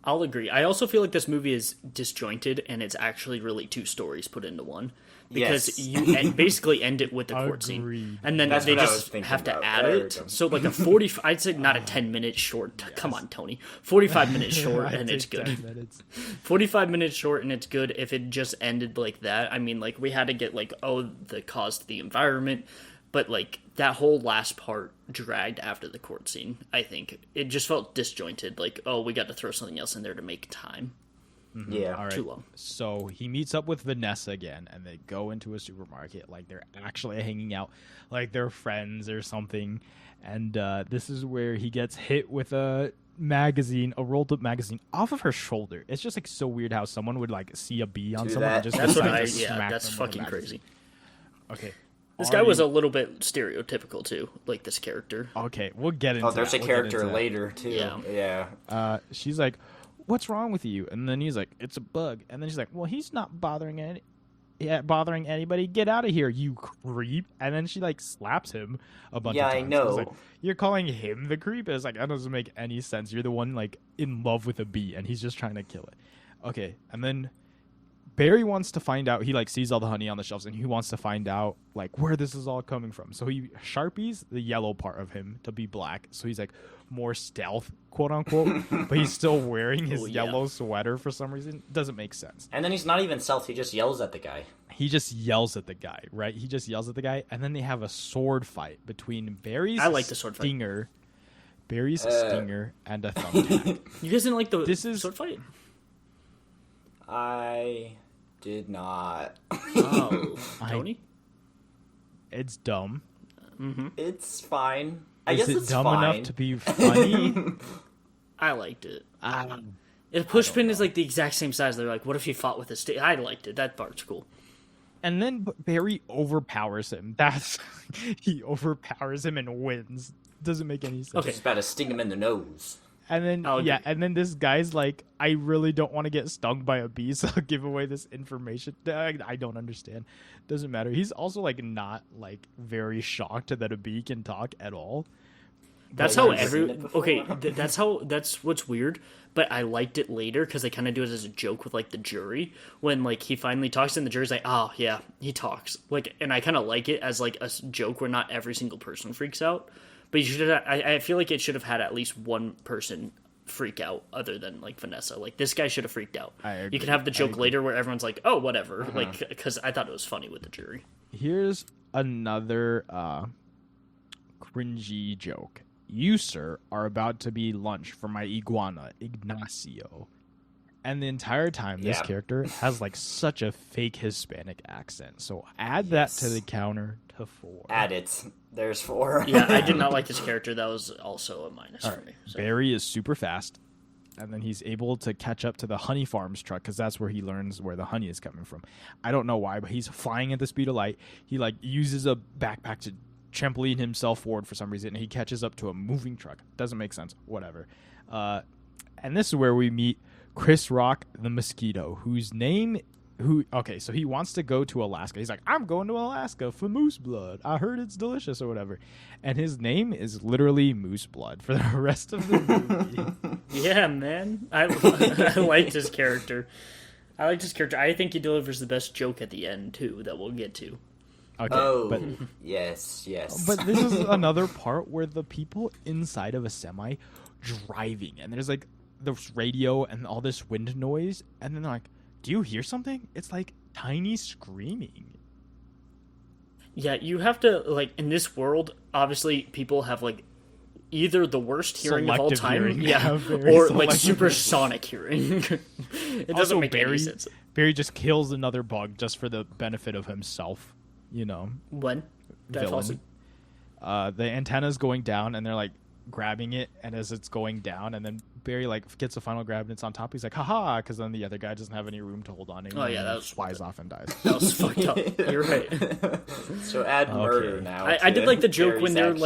I'll agree. I also feel like this movie is disjointed, and it's actually really two stories put into one. Because Yes. you basically end it with the court scene, Agreed. and then That's they what I was just thinking have to about. add There we it. go. So like a 40, I'd say not a 10-minute short. Come on, Tony, 45 minutes short, I and it's take good. 10 minutes. 45 minutes short, and it's good. If it just ended like that, I mean, like we had to get like the cause to the environment, but like that whole last part dragged after the court scene. I think it just felt disjointed. Like, oh, we got to throw something else in there to make time. Yeah. All right. Too long. So he meets up with Vanessa again, and they go into a supermarket like they're actually hanging out, like they're friends or something. And this is where he gets hit with a magazine, a rolled up magazine, off of her shoulder. It's just like so weird how someone would like see a bee on Do someone that. and just That's what decide I. to Yeah, smack that's them with a fucking magazine. crazy. Okay. This Are guy was you- a little bit stereotypical too, like this character. Okay, we'll get into Oh, there's that. a We'll get character into that. later too. Yeah. Yeah. She's like, "What's wrong with you?" And then he's like, "It's a bug." And then she's like, "Well, he's not bothering anybody. Get out of here, you creep!" And then she like slaps him a bunch Yeah, of I times. know. It's like, you're calling him the creep? It's like that doesn't make any sense. You're the one like in love with a bee, and he's just trying to kill it. Okay, and then Barry wants to find out. He like sees all the honey on the shelves, and he wants to find out like where this is all coming from. So he sharpies the yellow part of him to be black. So he's like more stealth, quote unquote. But he's still wearing his Oh, yeah. yellow sweater for some reason. Doesn't make sense. And then he's not even stealth. He just yells at the guy. He just yells at the guy, right? He just yells at the guy, and then they have a sword fight between Barry's I like the sword fight. stinger, and a thumbtack. You guys didn't like the This is- sword fight? I did not. Oh, Tony. It's dumb. It's fine. I Is guess it it's dumb fine. enough to be funny? I liked it. The pushpin is like the exact same size. They're like, what if he fought with a stick? I liked it. That part's cool. And then Barry overpowers him. He overpowers him and wins. Doesn't make any sense. Okay. Just about to sting him in the nose. And then I'll agree. and then this guy's like, I really don't want to get stung by a bee, so I'll give away this information. I don't understand. Doesn't matter. He's also like not like very shocked that a bee can talk at all. That's But how I've seen it before. that's what's weird, but I liked it later because they kind of do it as a joke with like the jury when like he finally talks and the jury's like, oh yeah, he talks, like, and I kind of like it as like a joke where not every single person freaks out, but you should I feel like it should have had at least one person freak out other than like Vanessa. Like this guy should have freaked out. I agree. You can have the I joke agree. later where everyone's like, oh whatever, like, because I thought it was funny with the jury. Here's another cringy joke. You, sir, are about to be lunch for my iguana, Ignacio. And the entire time, this Yeah. character has like such a fake Hispanic accent. So add that to Yes. the counter to 4. Add it. There's 4. Yeah, I did not like this character. That was also a minus All for right. me. So. Barry is super fast, and then he's able to catch up to the honey farms truck because that's where he learns where the honey is coming from. I don't know why, but he's flying at the speed of light. He like uses a backpack to trampoline himself forward for some reason, and he catches up to a moving truck. Doesn't make sense. Whatever. And this is where we meet Chris Rock, the mosquito, okay, so he wants to go to Alaska. He's like, I'm going to Alaska for moose blood. I heard it's delicious or whatever. And his name is literally Moose Blood for the rest of the movie. Yeah, man. I liked his character. I think he delivers the best joke at the end, too, that we'll get to. Okay, Oh, but yes. but this is another part where the people inside of a semi driving, and there's like this radio and all this wind noise, and then they're like, do you hear something? It's like tiny screaming. Yeah, you have to, like, in this world, obviously, people have, like, either the worst hearing of all Selective time, hearing. yeah, Yeah, very or, like, selective. supersonic hearing. It doesn't Also, make any sense. Barry just kills another bug just for the benefit of himself, you know. When? Did I fall Villain. asleep? The antenna's going down, and they're like grabbing it, and as it's going down, and then Barry like gets a final grab and it's on top. He's like, haha, because then the other guy doesn't have any room to hold on anymore. Oh, yeah, and that he was flies off and dies. That was fucked up. You're right. So add murder Okay. now. I to did like the joke Barry's when they're actions.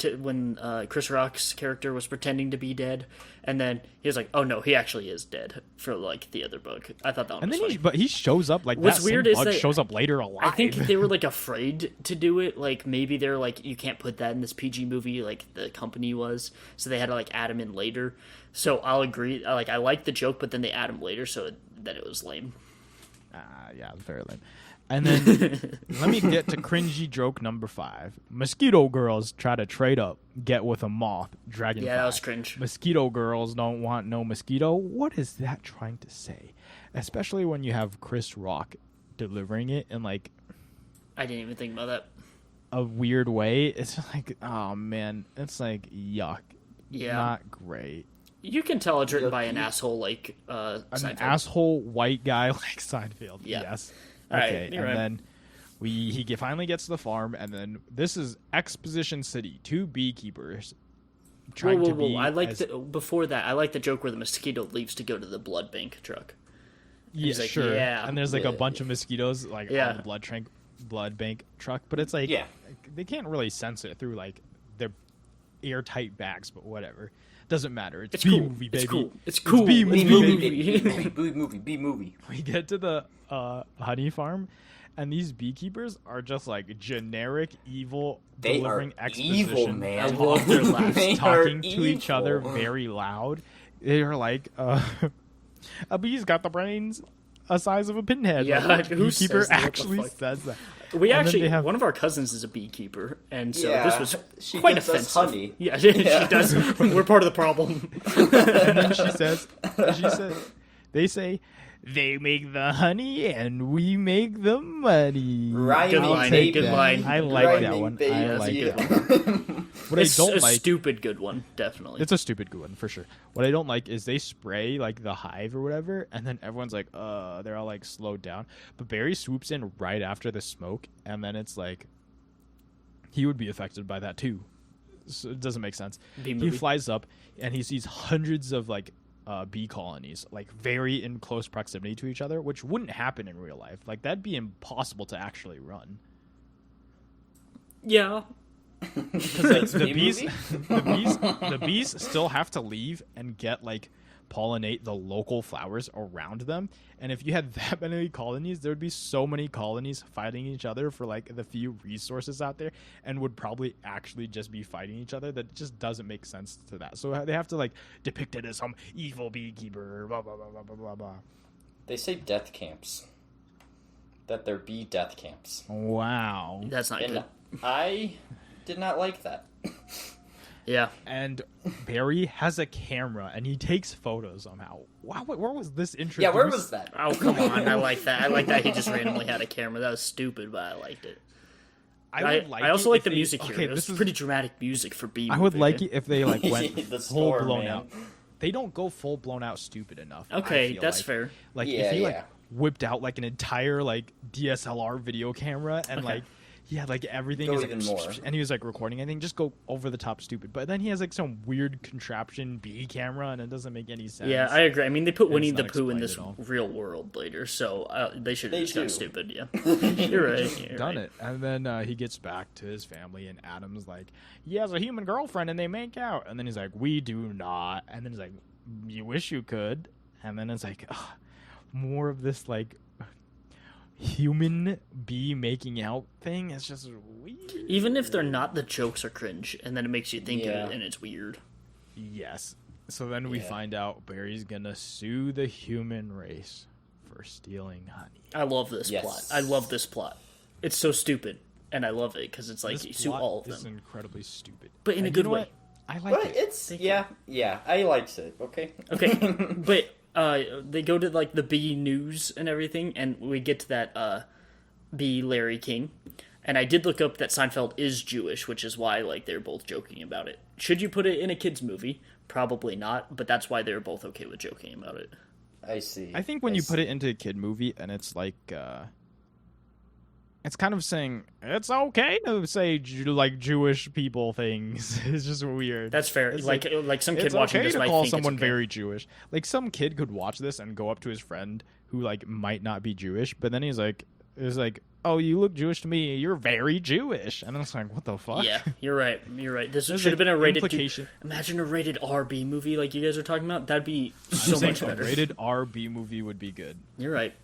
like when Chris Rock's character was pretending to be dead, and then he was like, "Oh no, he actually is dead." For like the other bug, I thought that one And was then funny. he shows up like What's that weird same is bug that shows up later alive. I think they were like afraid to do it. Like maybe they're like, you can't put that in this PG movie, like the company was, so they had to like add him in later. So I'll agree. Like I like the joke, but then they add him later, so that it was lame. Yeah, very lame. And then let me get to cringy joke number 5. Mosquito girls try to trade up, get with a moth, dragonfly. Yeah, that was cringe. Mosquito girls don't want no mosquito. What is that trying to say? Especially when you have Chris Rock delivering it in like I didn't even think about that. a weird way. It's like, oh man, it's like yuck. Yeah. Not great. You can tell it's written by an Yucky. asshole like An Seinfeld. asshole white guy like Seinfeld. Yeah. Yes. All right, Okay, you're and right. then he finally gets to the farm, and then this is Exposition City. 2 beekeepers trying to be. I like as- before that. I like the joke where the mosquito leaves to go to the blood bank truck. Yeah, he's like, sure. yeah. And there's like a Yeah, bunch of mosquitoes like Yeah. on the blood bank truck, but it's like Yeah. they can't really sense it through like their airtight bags, but whatever. Doesn't matter. It's, It's B cool. movie, It's baby. cool. It's cool. B It's movie, B baby. movie. B movie. We get to the honey farm, and these beekeepers are just like generic evil They are delivering exposition. evil, man. I love their laughs. They are Talking to each other evil. very loud. They're like, a bee's got the brains a size of a pinhead. Yeah, Like, who beekeeper says that? What the actually fuck? says that. We And then actually they have- one of our cousins is a beekeeper, and so Yeah, this was she quite gives us offensive. honey. Yeah, Yeah. she does. We're part of the problem. And then she says, they say, they make the honey and we make the money. Rhyming Good I'll line, take good that. line. I like that Rhyming one. baby. I that's a like good that. What It's I don't a like, stupid good one, definitely. it's a stupid good one for sure. What I don't like is they spray like the hive or whatever, and then everyone's like, they're all like slowed down. But Barry swoops in right after the smoke, and then it's like he would be affected by that too. So it doesn't make sense. B He movie. flies up and he sees hundreds of like bee colonies, like very in close proximity to each other, which wouldn't happen in real life. Like that'd be impossible to actually run. Yeah. Because the Bee bees, movie? the bees still have to leave and get like pollinate the local flowers around them. And if you had that many colonies, there would be so many colonies fighting each other for like the few resources out there, and would probably actually just be fighting each other. That just doesn't make sense to that. So they have to like depict it as some evil beekeeper, blah blah blah blah blah blah blah. They say death camps. That they're bee death camps. Wow. That's not And good. I did not like that. Yeah. And Barry has a camera and he takes photos somehow. Wow, where was this introduced? Yeah, where was that? Oh, come on. I like that. I like that he just randomly had a camera. That was stupid, but I liked it. I also like the music here. Okay, It was this is. pretty dramatic music for B I would movie. like it if they like went The full store, blown man. out. They don't go full blown out stupid enough. I Okay, feel that's like. fair. Like Yeah, if he yeah. like whipped out like an entire like DSLR video camera and Okay. like he had like everything Go is, like, even more. and he was like recording anything, just go over the top stupid. But then he has like some weird contraption B camera and it doesn't make any sense. Yeah, I agree. I mean, they put Winnie it's the not Pooh in explained this at all. real world later, so they should have They just gone do. stupid. Yeah, you're right. You're done right. it. And then he gets back to his family, and Adam's like, he has a human girlfriend, and they make out. And then he's like, we do not. And then he's like, you wish you could. And then it's like, ugh, more of this like human bee making out thing. It's just weird. Even if they're not, the jokes are cringe, and then it makes you think Yeah. of it, and it's weird. Yes. So then we Yeah. find out Barry's gonna sue the human race for stealing honey. I love this Yes. plot. I love this plot. It's so stupid, and I love it because it's like This you sue plot all of is them, incredibly stupid, but in a And good you know way. what? I like But it. it's Thank yeah, I liked it. Okay. Okay, but they go to like the B news and everything, and we get to that B Larry King, and I did look up that Seinfeld is Jewish, which is why like they're both joking about it. Should you put it in a kids movie? Probably not, but that's why they're both okay with joking about it. I see. I think when you put it into a kid movie and it's like, it's kind of saying it's okay to say like Jewish people things. It's just weird. That's fair. It's Like some kid it's watching okay this to might call think someone it's okay. very Jewish. Like some kid could watch this and go up to his friend who like might not be Jewish, but then he's like, oh, you look Jewish to me. You're very Jewish, and then it's like, what the fuck? Yeah, you're right. You're right. This There's, should have like, been a rated. implication. Imagine a rated RB movie like you guys are talking about. That'd be so much A better. rated R B movie would be good. You're right.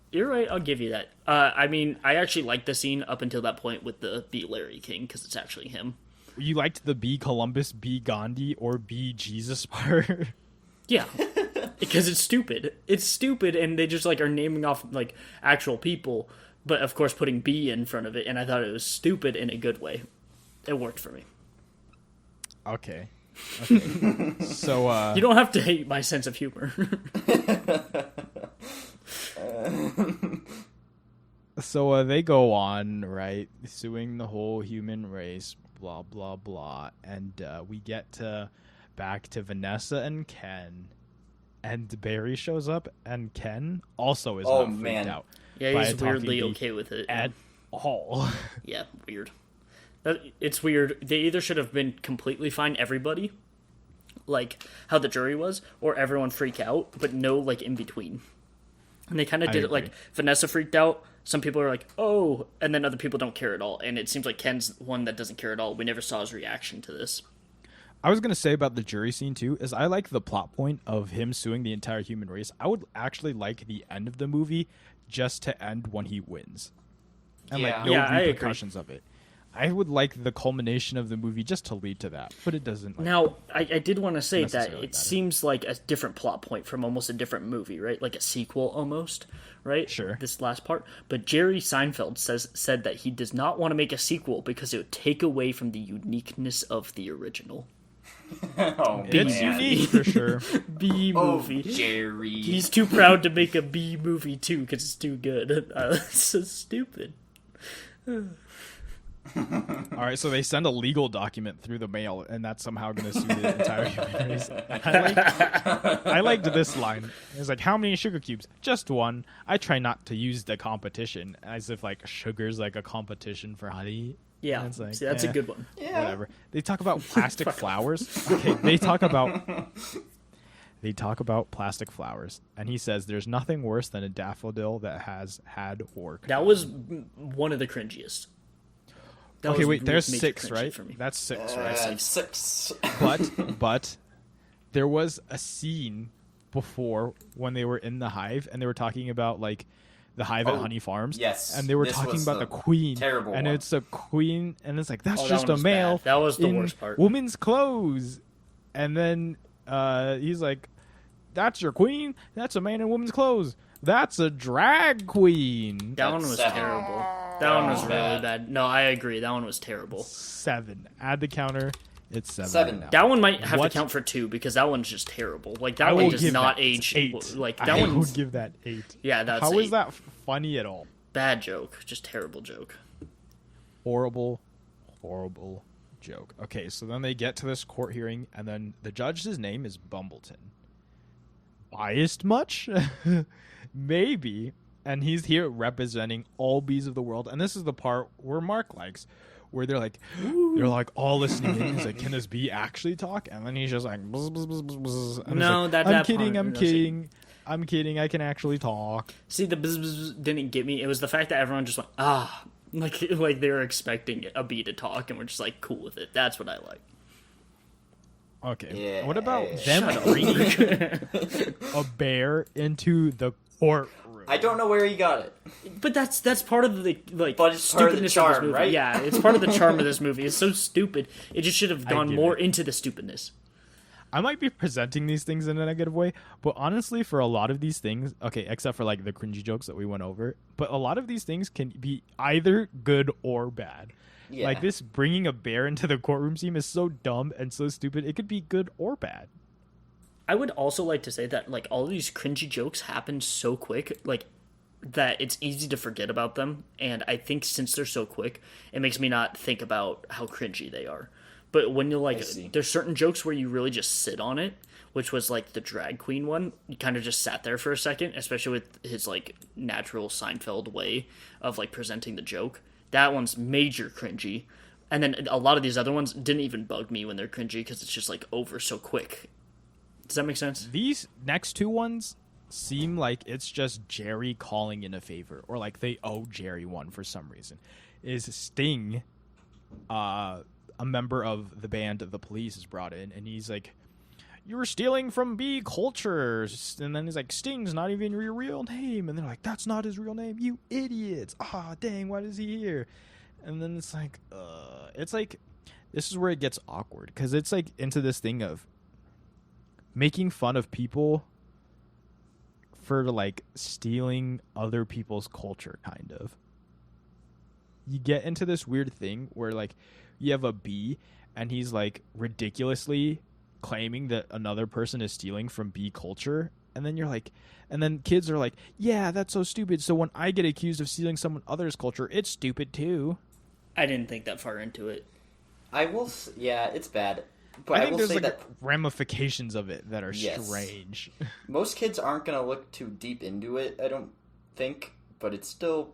You're right. I'll give you that. I mean, I actually liked the scene up until that point with the B Larry King because it's actually him. You liked the B Columbus, B Gandhi, or B Jesus part? Yeah, because it's stupid. It's stupid, and they just like are naming off like actual people, but of course putting B in front of it. And I thought it was stupid in a good way. It worked for me. Okay. So You don't have to hate my sense of humor. So they go on, right, suing the whole human race, blah blah blah, and we get back to Vanessa and Ken, and Barry shows up, and Ken also is Oh, not freaked man. out Yeah, by he's a talking weirdly bee okay with it. at all. Yeah, weird. It's weird. They either should have been completely fine, everybody, like how the jury was, or everyone freak out, but no like in between. And they kind of I did it like agree. Vanessa freaked out. Some people are like, oh, and then other people don't care at all. And it seems like Ken's one that doesn't care at all. We never saw his reaction to this. I was gonna say about the jury scene too is I like the plot point of him suing the entire human race. I would actually like the end of the movie just to end when he wins, and Yeah. like no Yeah, I agree. repercussions of it. I would like the culmination of the movie just to lead to that, but it doesn't. Like, Now, I did want to say that Necessarily it matter. seems like a different plot point from almost a different movie, right? Like a sequel almost, right? Sure. This last part. But Jerry Seinfeld said that he does not want to make a sequel because it would take away from the uniqueness of the original. Oh, it's man. unique for sure. B Oh, movie. Jerry. He's too proud to make a B movie too because it's too good. It's so stupid. All right, so they send a legal document through the mail, and that's somehow going to sue the entire human race. I liked this line. It's like, how many sugar cubes? Just one. I try not to use the competition, as if like sugar's like a competition for honey. Yeah, And it's like, see, that's a eh, good one. Yeah. Whatever. They talk about plastic flowers. Okay, they talk about they talk about plastic flowers, and he says there's nothing worse than a daffodil that has had work. That was one of the cringiest. That Okay, was wait, there's major 6, cringy right? for me. That's 6, right? 6. But there was a scene before when they were in the hive and they were talking about like the hive at Oh, Honey Farms. yes, And they were this talking was about the the queen. terrible and one. it's a queen and it's like that's Oh, that just one a was male. bad. That was the in worst part. Woman's clothes. And then he's like, that's your queen? That's a man in woman's clothes. That's a drag queen. That one That's was 7. terrible. That one was was really bad. bad. No, I agree. That one was terrible. 7. Add the counter. It's 7. 7. right now. That one might have What? to count for 2 because that one's just terrible. Like that I one will does give not that age 8. like that I one. would give that 8. Yeah, that's How 8. is that funny at all? Bad joke. Just terrible joke. Horrible joke. Okay, so then they get to this court hearing, and then the judge's name is Bumbleton. Biased much? Maybe. And he's here representing all bees of the world. And this is the part where Mark likes, where they're like all listening in. He's like, "Can this bee actually talk?" And then he's just like, buzz, buzz, buzz, buzz, buzz. And No, it's like, that I'm part kidding. I'm doesn't- kidding. I'm kidding. I can actually talk. See, the bzz didn't get me. It was the fact that everyone just went like they were expecting a bee to talk, and we're just like cool with it. That's what I like. Okay. Yeah. What about them Shut up. bringing a bear into the courtroom? I don't know where he got it. But that's part of the like But it's part of the stupidness charm, this movie. right? Yeah, it's part of the charm of this movie. It's so stupid. It just should have gone give more it. into the stupidness. I might be presenting these things in a negative way, but honestly, for a lot of these things, okay, except for like the cringy jokes that we went over, but a lot of these things can be either good or bad. Yeah. Like this bringing a bear into the courtroom scene is so dumb and so stupid. It could be good or bad. I would also like to say that like all these cringy jokes happen so quick, like that it's easy to forget about them. And I think since they're so quick, it makes me not think about how cringy they are. But when you're like, see. there's certain jokes where you really just sit on it, which was like the drag queen one. You kind of just sat there for a second, especially with his like natural Seinfeld way of like presenting the joke. That one's major cringy. And then a lot of these other ones didn't even bug me when they're cringy because it's just like over so quick. Does that make sense? These next two ones seem like it's just Jerry calling in a favor, or like they owe Jerry one for some reason. Is Sting, a member of the band of the Police, is brought in, and he's like, "You were stealing from bee culture," and then he's like, "Sting's not even your real name," and they're like, "That's not his real name, you idiots! Ah, dang, why is he here?" And then it's like, this is where it gets awkward because it's like into this thing of making fun of people for like stealing other people's culture, kind of. You get into this weird thing where like you have a bee and he's like ridiculously claiming that another person is stealing from bee culture, and then you're like, and then kids are like, yeah, that's so stupid, so when I get accused of stealing someone other's culture, it's stupid too. I didn't think that far into it. Yeah, it's bad. But I I think will there's say like that ramifications of it that are Yes. strange. most kids aren't going to look too deep into it, I don't think. But it's still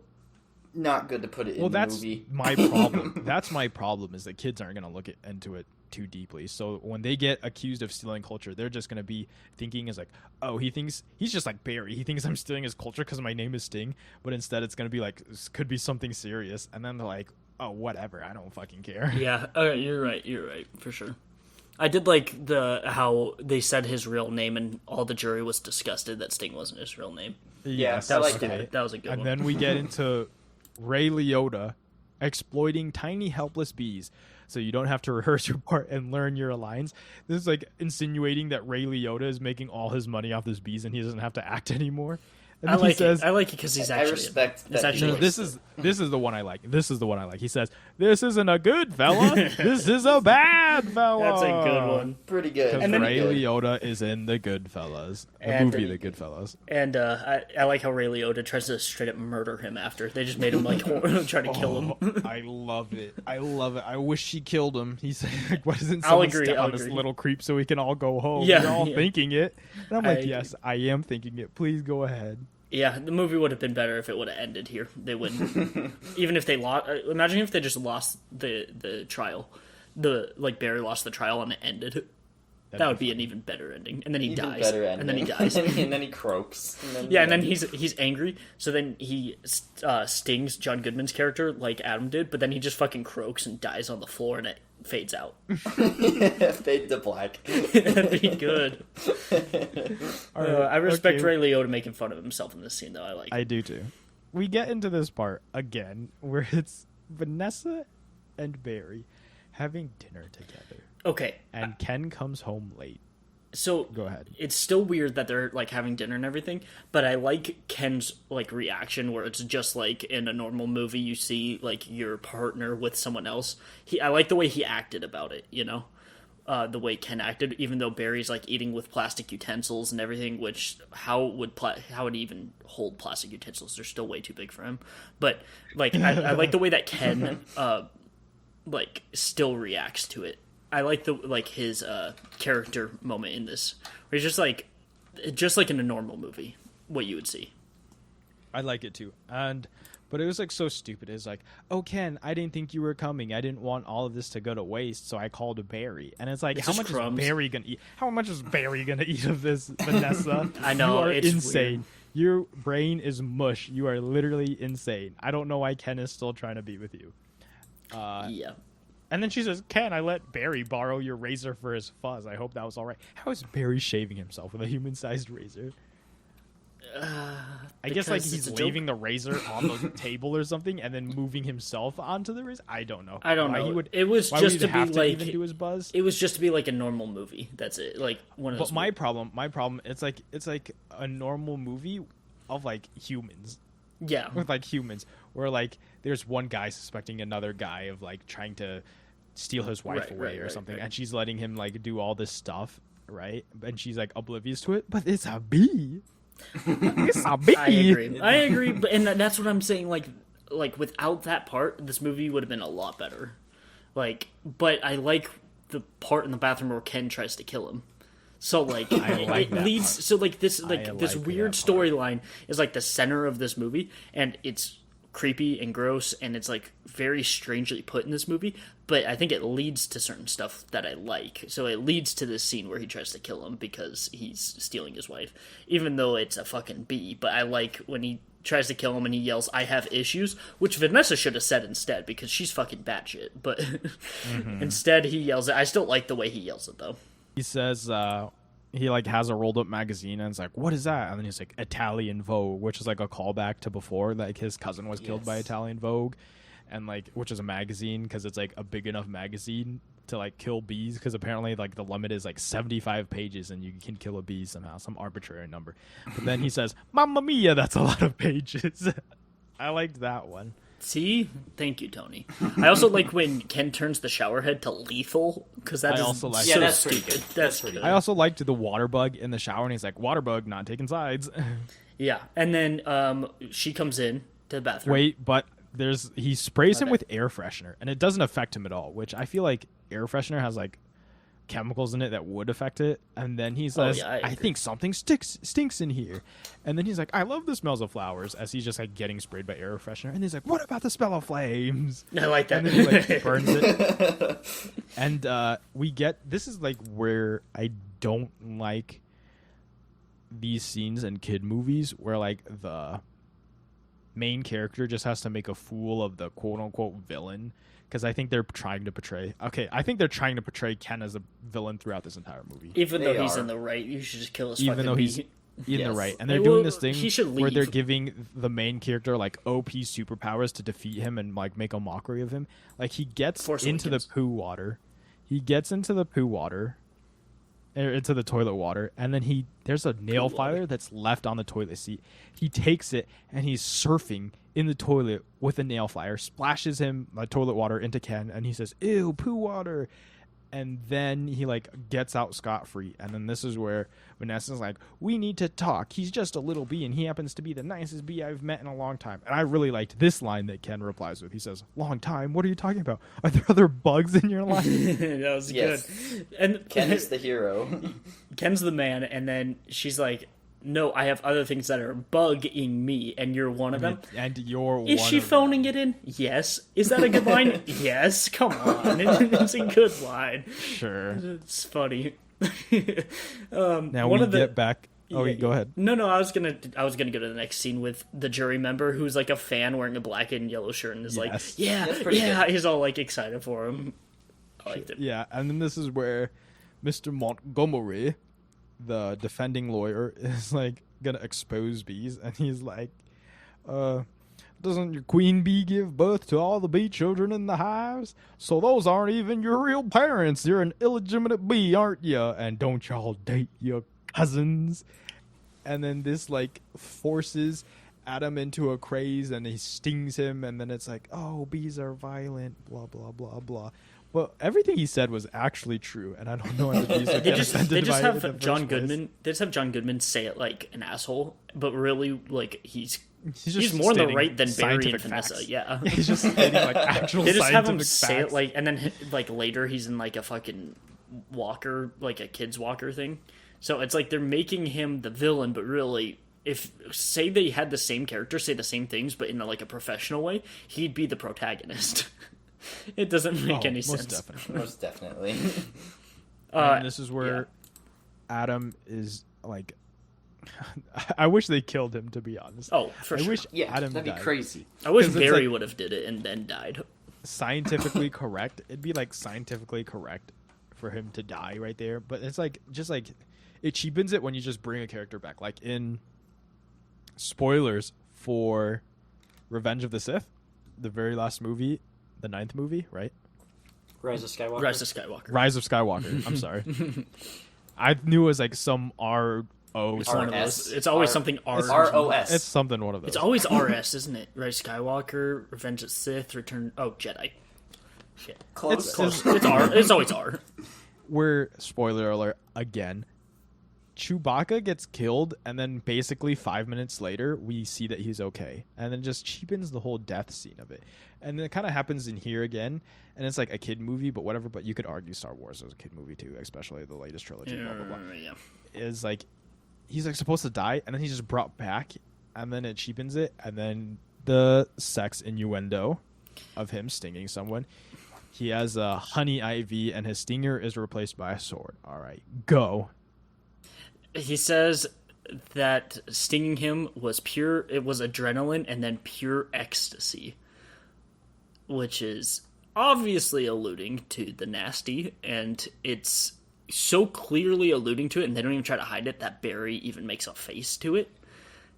not good to put it in the That's movie. my problem. That's my problem, is that kids aren't going to look into it too deeply. So when they get accused of stealing culture, they're just going to be thinking is like, oh, he thinks he's just like Barry. He thinks I'm stealing his culture because my name is Sting. But instead, it's going to be like, this could be something serious. And then they're like, oh, whatever. I don't fucking care. Yeah, you're right, for sure. I did like how they said his real name and all the jury was disgusted that Sting wasn't his real name. Yes, That was like stupid. that. That was a good And one. then we get into Ray Liotta exploiting tiny helpless bees, so you don't have to rehearse your part and learn your lines. This is like insinuating that Ray Liotta is making all his money off his bees and he doesn't have to act anymore. And I he like says, it. I like it because he's I actually. respect it's that actually he no, this is the one I like. This is the one I like. He says, "This isn't a good fella. This is a bad fella." That's a good one. Pretty good. Because And then- Ray Liotta is in The Goodfellas, the And movie then- The Goodfellas. And I like how Ray Liotta tries to straight up murder him after. They just made him like try to kill him. I love it. I love it. I wish she killed him. He's like, why doesn't I'll someone agree, step I'll on this agree. little creep so we can all go home? Yeah, We're all yeah. thinking it. And I'm I like, agree. yes, I am thinking it. Please go ahead. Yeah, the movie would have been better if it would have ended here. They wouldn't. Even if they lost. Imagine if they just lost the trial. Barry lost the trial and it ended. That would be an even better ending. And then he Even dies. better ending. And then he dies. and then he croaks. And then, Yeah, and then he's angry, so then he stings John Goodman's character like Adam did, but then he just fucking croaks and dies on the floor, and it fades out. fade to black. That'd be good. I respect okay. Ray Liotta making fun of himself in this scene, though. I like it. I do too. We get into this part again where it's Vanessa and Barry having dinner together, Okay, and Ken comes home late. so Go ahead. it's still weird that they're like having dinner and everything, but I like Ken's like reaction where it's just like in a normal movie you see like your partner with someone else. I like the way he acted about it, you know, the way Ken acted, even though Barry's like eating with plastic utensils and everything. Which how would he even hold plastic utensils? They're still way too big for him. But like I like the way that Ken like still reacts to it. I like his character moment in this, where he's just like in a normal movie, what you would see. I like it too. But it was like so stupid. It's like, oh Ken, I didn't think you were coming. I didn't want all of this to go to waste, so I called Barry. And it's like, It's how just much crumbs. is Barry gonna eat? How much is Barry gonna eat of this, Vanessa? I know, you are it's insane. Your brain is mush. You are literally insane. I don't know why Ken is still trying to be with you. Yeah. And then she says, Ken, I let Barry borrow your razor for his fuzz. I hope that was all right. How is Barry shaving himself with a human-sized razor? I guess like because he's it's a leaving the razor on the table or something and then moving himself onto the razor. I don't know. I don't Why know. He would, It was why just would to he be have like even do his buzz. it was just to be like a normal movie. That's it. Like one of those. But my problem, it's like a normal movie of like humans. yeah. With like humans, where like there's one guy suspecting another guy of like trying to steal his wife away or something, and she's letting him like do all this stuff, right? And she's like oblivious to it, but it's a bee. It's a bee. I agree, but and that's what I'm saying. Like without that part, this movie would have been a lot better. Like, but I like the part in the bathroom where Ken tries to kill him. So like, like it that leads. part. So like this I this like weird that part. storyline is like the center of this movie, and it's creepy and gross, and it's like very strangely put in this movie. But I think it leads to certain stuff that I like. So it leads to this scene where he tries to kill him because he's stealing his wife, even though it's a fucking bee. But I like when he tries to kill him and he yells, "I have issues," which Vanessa should have said instead because she's fucking batshit. But instead he yells it. I still like the way he yells it though. He says he like has a rolled up magazine and it's like, what is that? And then he's like, Italian Vogue, which is like a callback to before, like his cousin was killed by Yes. Italian Vogue, and like which is a magazine because it's like a big enough magazine to like kill bees, because apparently like the limit is like 75 pages and you can kill a bee somehow, some arbitrary number. But then he says, Mamma Mia, that's a lot of pages. I liked that one. See? Thank you, Tony. I also like when Ken turns the shower head to lethal, because that I is also like so Yeah, that's pretty stupid. good. That's pretty good. I also liked the water bug in the shower, and he's like, water bug, not taking sides. Yeah, and then she comes in to the bathroom. Wait, but he sprays him with air freshener, and it doesn't affect him at all, which I feel like air freshener has like chemicals in it that would affect it. And then he says, yeah, I I agree. think something stinks in here. And then he's like, I love the smells of flowers, as he's just like getting sprayed by air freshener. And he's like, what about the smell of flames? I like that. And then he like burns it. And this is like where I don't like these scenes in kid movies where like the main character just has to make a fool of the quote unquote villain, because I think they're trying to portray Ken as a villain throughout this entire movie. Even though They he's are. in the right, you should just kill his Even fucking though he's bee. in the Yes. right, and they're Well, doing this thing he should where they're leave. giving the main character like OP superpowers to defeat him and like make a mockery of him. Like he gets Force into Awakens. the poo water, into the toilet water, and then there's a nail file that's left on the toilet seat. He takes it and he's surfing in the toilet with a nail file, splashes him toilet water into Ken, and he says, "Ew, poo water." And then he like gets out scot-free. And then this is where Vanessa's like, we need to talk. He's just a little bee, and he happens to be the nicest bee I've met in a long time. And I really liked this line that Ken replies with. He says, long time? What are you talking about? Are there other bugs in your life? That was Yes. good. And Ken is the hero. Ken's the man, and then she's like, "No, I have other things that are bugging me, and you're one of them." And you're Is one she of phoning it in? Yes. Is that a good line? Yes. Come on, it's a good line. them. Sure. It's funny. Now one we of the- get back. Oh, Yeah, go ahead. No, I was gonna go to the next scene with the jury member who's like a fan wearing a black and yellow shirt and is like, Yes. yeah, That's pretty yeah. good. He's all like excited for him. I liked it. Yeah, and then this is where Mr. Montgomery, the defending lawyer, is like gonna expose bees, and he's like, doesn't your queen bee give birth to all the bee children in the hives? So those aren't even your real parents. You're an illegitimate bee, aren't you? And don't y'all date your cousins? And then this like forces Adam into a craze, and he stings him, and then it's like, oh, bees are violent, blah blah blah blah. Well, everything he said was actually true, and I don't know why the bees would They get just offended by it in have the John first place. Goodman. They just have John Goodman say it like an asshole, but really like he's just more on the stating right than Barry and scientific Vanessa. facts. Yeah. He's just stating like actual They just have him scientific say it facts. like, and then like later he's in like a fucking walker, like a kid's walker thing. So it's like they're making him the villain, but really, if say they had the same character say the same things, but in like a professional way, he'd be the protagonist. It doesn't make any most sense. definitely. Most definitely. And this is where Adam is like. I wish they killed him, to be honest. Oh, for I sure. wish Yeah, Adam that'd be died. crazy. I wish 'Cause it's Barry like- would have did it and then died. Scientifically correct. It'd be like scientifically correct for him to die right there, but it's like just like it cheapens it when you just bring a character back. Like in spoilers for Revenge of the Sith, the very last movie, the 9th movie, right? Rise of Skywalker. Rise of Skywalker. Rise of Skywalker. I'm sorry. I knew it was like some R O. It's one of RS. those. It's always R- something R. ROS. It's something one of those. It's always RS, isn't it? Rise of Skywalker, Revenge of the Sith, Return. Oh, Jedi. Shit. Close. Close. It's R. It's always R. Where, spoiler alert again, Chewbacca gets killed, and then basically 5 minutes later, we see that he's okay, and then just cheapens the whole death scene of it. And then it kind of happens in here again, and it's like a kid movie, but whatever. But you could argue Star Wars was a kid movie too, especially the latest trilogy. Blah blah blah. Yeah. Is like he's like supposed to die, and then he's just brought back, and then it cheapens it, and then the sex innuendo of him stinging someone. He has a honey IV, and his stinger is replaced by a sword. All right, go. He says that stinging him was pure. It was adrenaline and then pure ecstasy, which is obviously alluding to the nasty, and it's so clearly alluding to it, and they don't even try to hide it. That Barry even makes a face to it,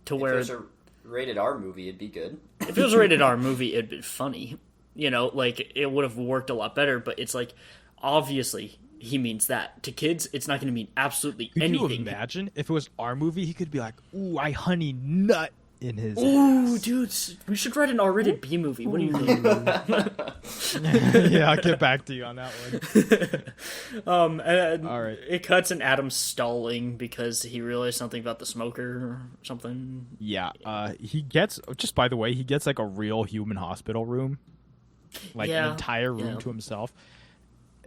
to If where it was a rated R movie, it'd be good. if it was a rated R movie, it'd be funny. You know, like it would have worked a lot better. But it's like obviously he means that to kids. It's not going to mean absolutely Could anything. you imagine if it was our movie? He could be like, "Ooh, I honey nut in his." Ooh, dude, we should write an R-rated B movie. What do you think? Yeah, I'll get back to you on that one. All right. It cuts and Adam stalling because he realized something about the smoker or something. Yeah, he gets. Just by the way, he gets like a real human hospital room, like Yeah, an entire room yeah. to himself.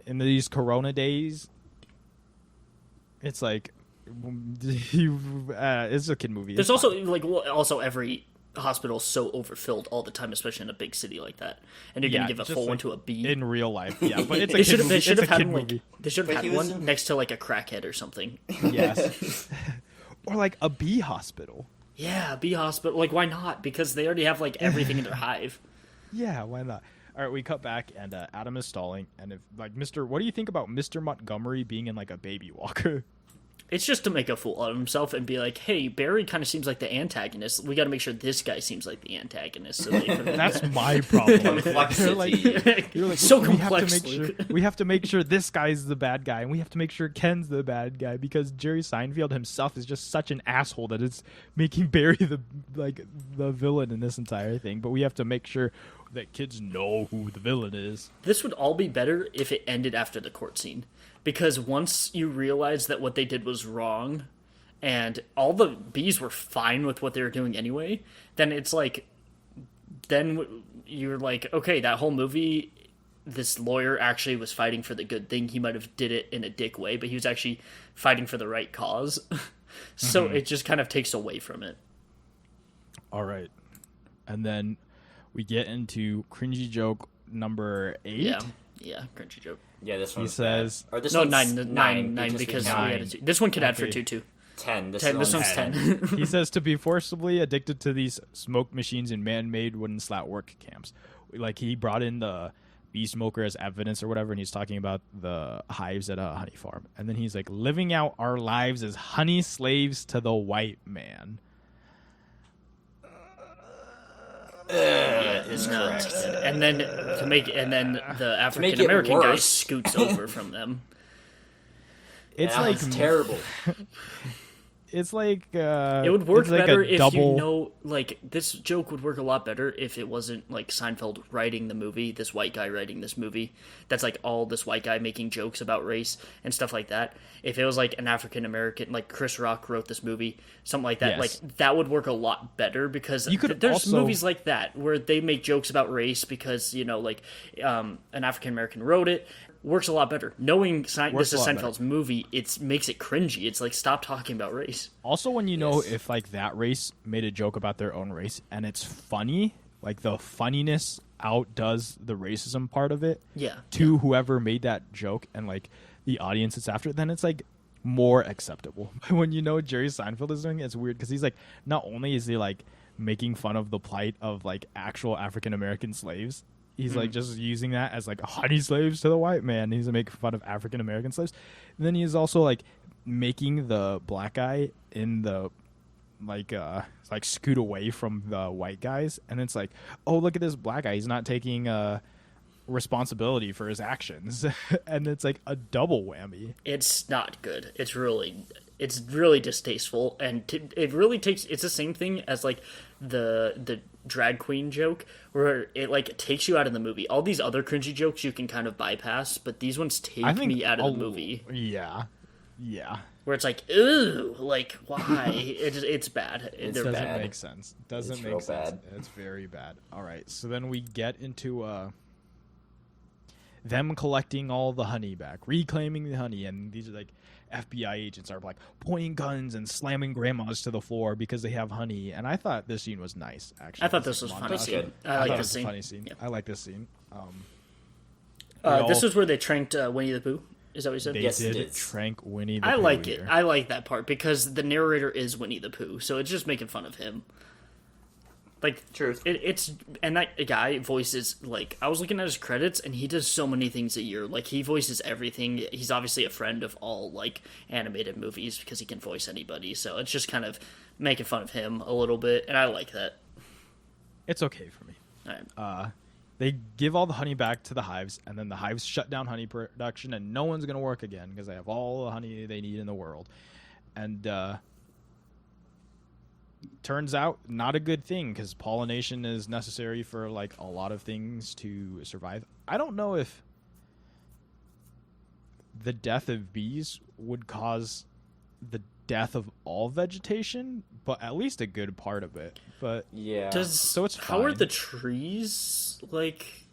In these Corona days, it's like it's a kid movie. There's It's also like also every hospital's so overfilled all the time, especially in a big city like that, and you're Yeah, gonna give a just full one like to a B. in real life. Yeah, but it's a They kid should have. movie. They should It's have a had kid one. movie. They should have But he had was one in- next to like a crackhead or something. Yes, or like a bee hospital. Yeah, B hospital. Like, why not? Because they already have like everything in their hive. Yeah, why not? All right, we cut back, and Adam is stalling. And if like Mr. What do you think about Mr. Montgomery being in like a baby walker? It's just to make a fool out of himself and be like, "Hey, Barry kind of seems like the antagonist. We got to make sure this guy seems like the antagonist." So they put him in That's there. my problem. Complexity. They're like, you're like, So we have to complex, make sure Luke. we have to make sure this guy's the bad guy, and we have to make sure Ken's the bad guy because Jerry Seinfeld himself is just such an asshole that it's making Barry the villain in this entire thing. But we have to make sure that kids know who the villain is. This would all be better if it ended after the court scene, because once you realize that what they did was wrong, and all the bees were fine with what they were doing anyway, then it's like, then you're like, okay, that whole movie, this lawyer actually was fighting for the good thing. He might have did it in a dick way, but he was actually fighting for the right cause. So it just kind of takes away from it. All right, and then we get into cringy joke number 8. Yeah, cringy joke. Yeah, this He one's says, bad. Or this No, one's nine we because we nine. had this one could add for Okay. 2 too. 10. This 10. This one's one's 10. 10. he says to be forcibly addicted to these smoke machines in man-made wooden slat work camps. Like he brought in the bee smoker as evidence or whatever, and he's talking about the hives at a honey farm. And then he's like, living out our lives as honey slaves to the white man. Is correct. And then the African American guy worse. scoots over from them. It's That like was terrible. It's like It would work it's like better a if double... you know, like, this joke would work a lot better if it wasn't, like, Seinfeld writing the movie, this white guy writing this movie. That's, like, all this white guy making jokes about race and stuff like that. If it was, like, an African-American, like, Chris Rock wrote this movie, something like that, Yes. like, that would work a lot better because You could there's also- movies like that where they make jokes about race because, you know, like, an African-American wrote it. Works a lot better. Knowing this is a lot better. Seinfeld's movie, it makes it cringy. It's like, stop talking about race. Also, when you know if like that race made a joke about their own race and it's funny, like the funniness outdoes the racism part of it. Yeah. To whoever made that joke and like the audience that's after it, then it's like more acceptable. When you know Jerry Seinfeld is doing it, it's weird because he's like, not only is he like making fun of the plight of like actual African American slaves, he's like just using that as like honey slaves to the white man. He's making fun of African American slaves. And then he's also like making the black guy in the like scoot away from the white guys. And it's like, oh, look at this black guy. He's not taking responsibility for his actions. And it's like a double whammy. It's not good. It's really distasteful, and it really takes. It's the same thing as like the drag queen joke, where it like takes you out of the movie. All these other cringy jokes you can kind of bypass, but these ones take me out of the movie. Yeah. Where it's like, ooh, like why? It's bad. They're Doesn't bad. make sense. Doesn't It's make real sense. bad. It's very bad. All right. So then we get into them collecting all the honey back, reclaiming the honey, and these are like FBI agents are like pointing guns and slamming grandmas to the floor because they have honey. And I thought this scene was nice. Actually, I thought this was funny. That's good. I thought like it this was a scene. funny scene. Yeah. I like this scene. This is where they tranked Winnie the Pooh. Is that what you said? They Yes, it did is. trank Winnie the I Pooh like it. here. I like that part because the narrator is Winnie the Pooh, so it's just making fun of him. Like, Truth. It's and that guy voices, like, I was looking at his credits and he does so many things a year. Like, he voices everything. He's obviously a friend of all like animated movies because he can voice anybody. So it's just kind of making fun of him a little bit, and I like that. It's okay for me. All right. They give all the honey back to the hives, and then the hives shut down honey production, and no one's going to work again because they have all the honey they need in the world. And turns out, not a good thing because pollination is necessary for like a lot of things to survive. I don't know if the death of bees would cause the death of all vegetation, but at least a good part of it. But Yeah. so it's How are fine. the trees like?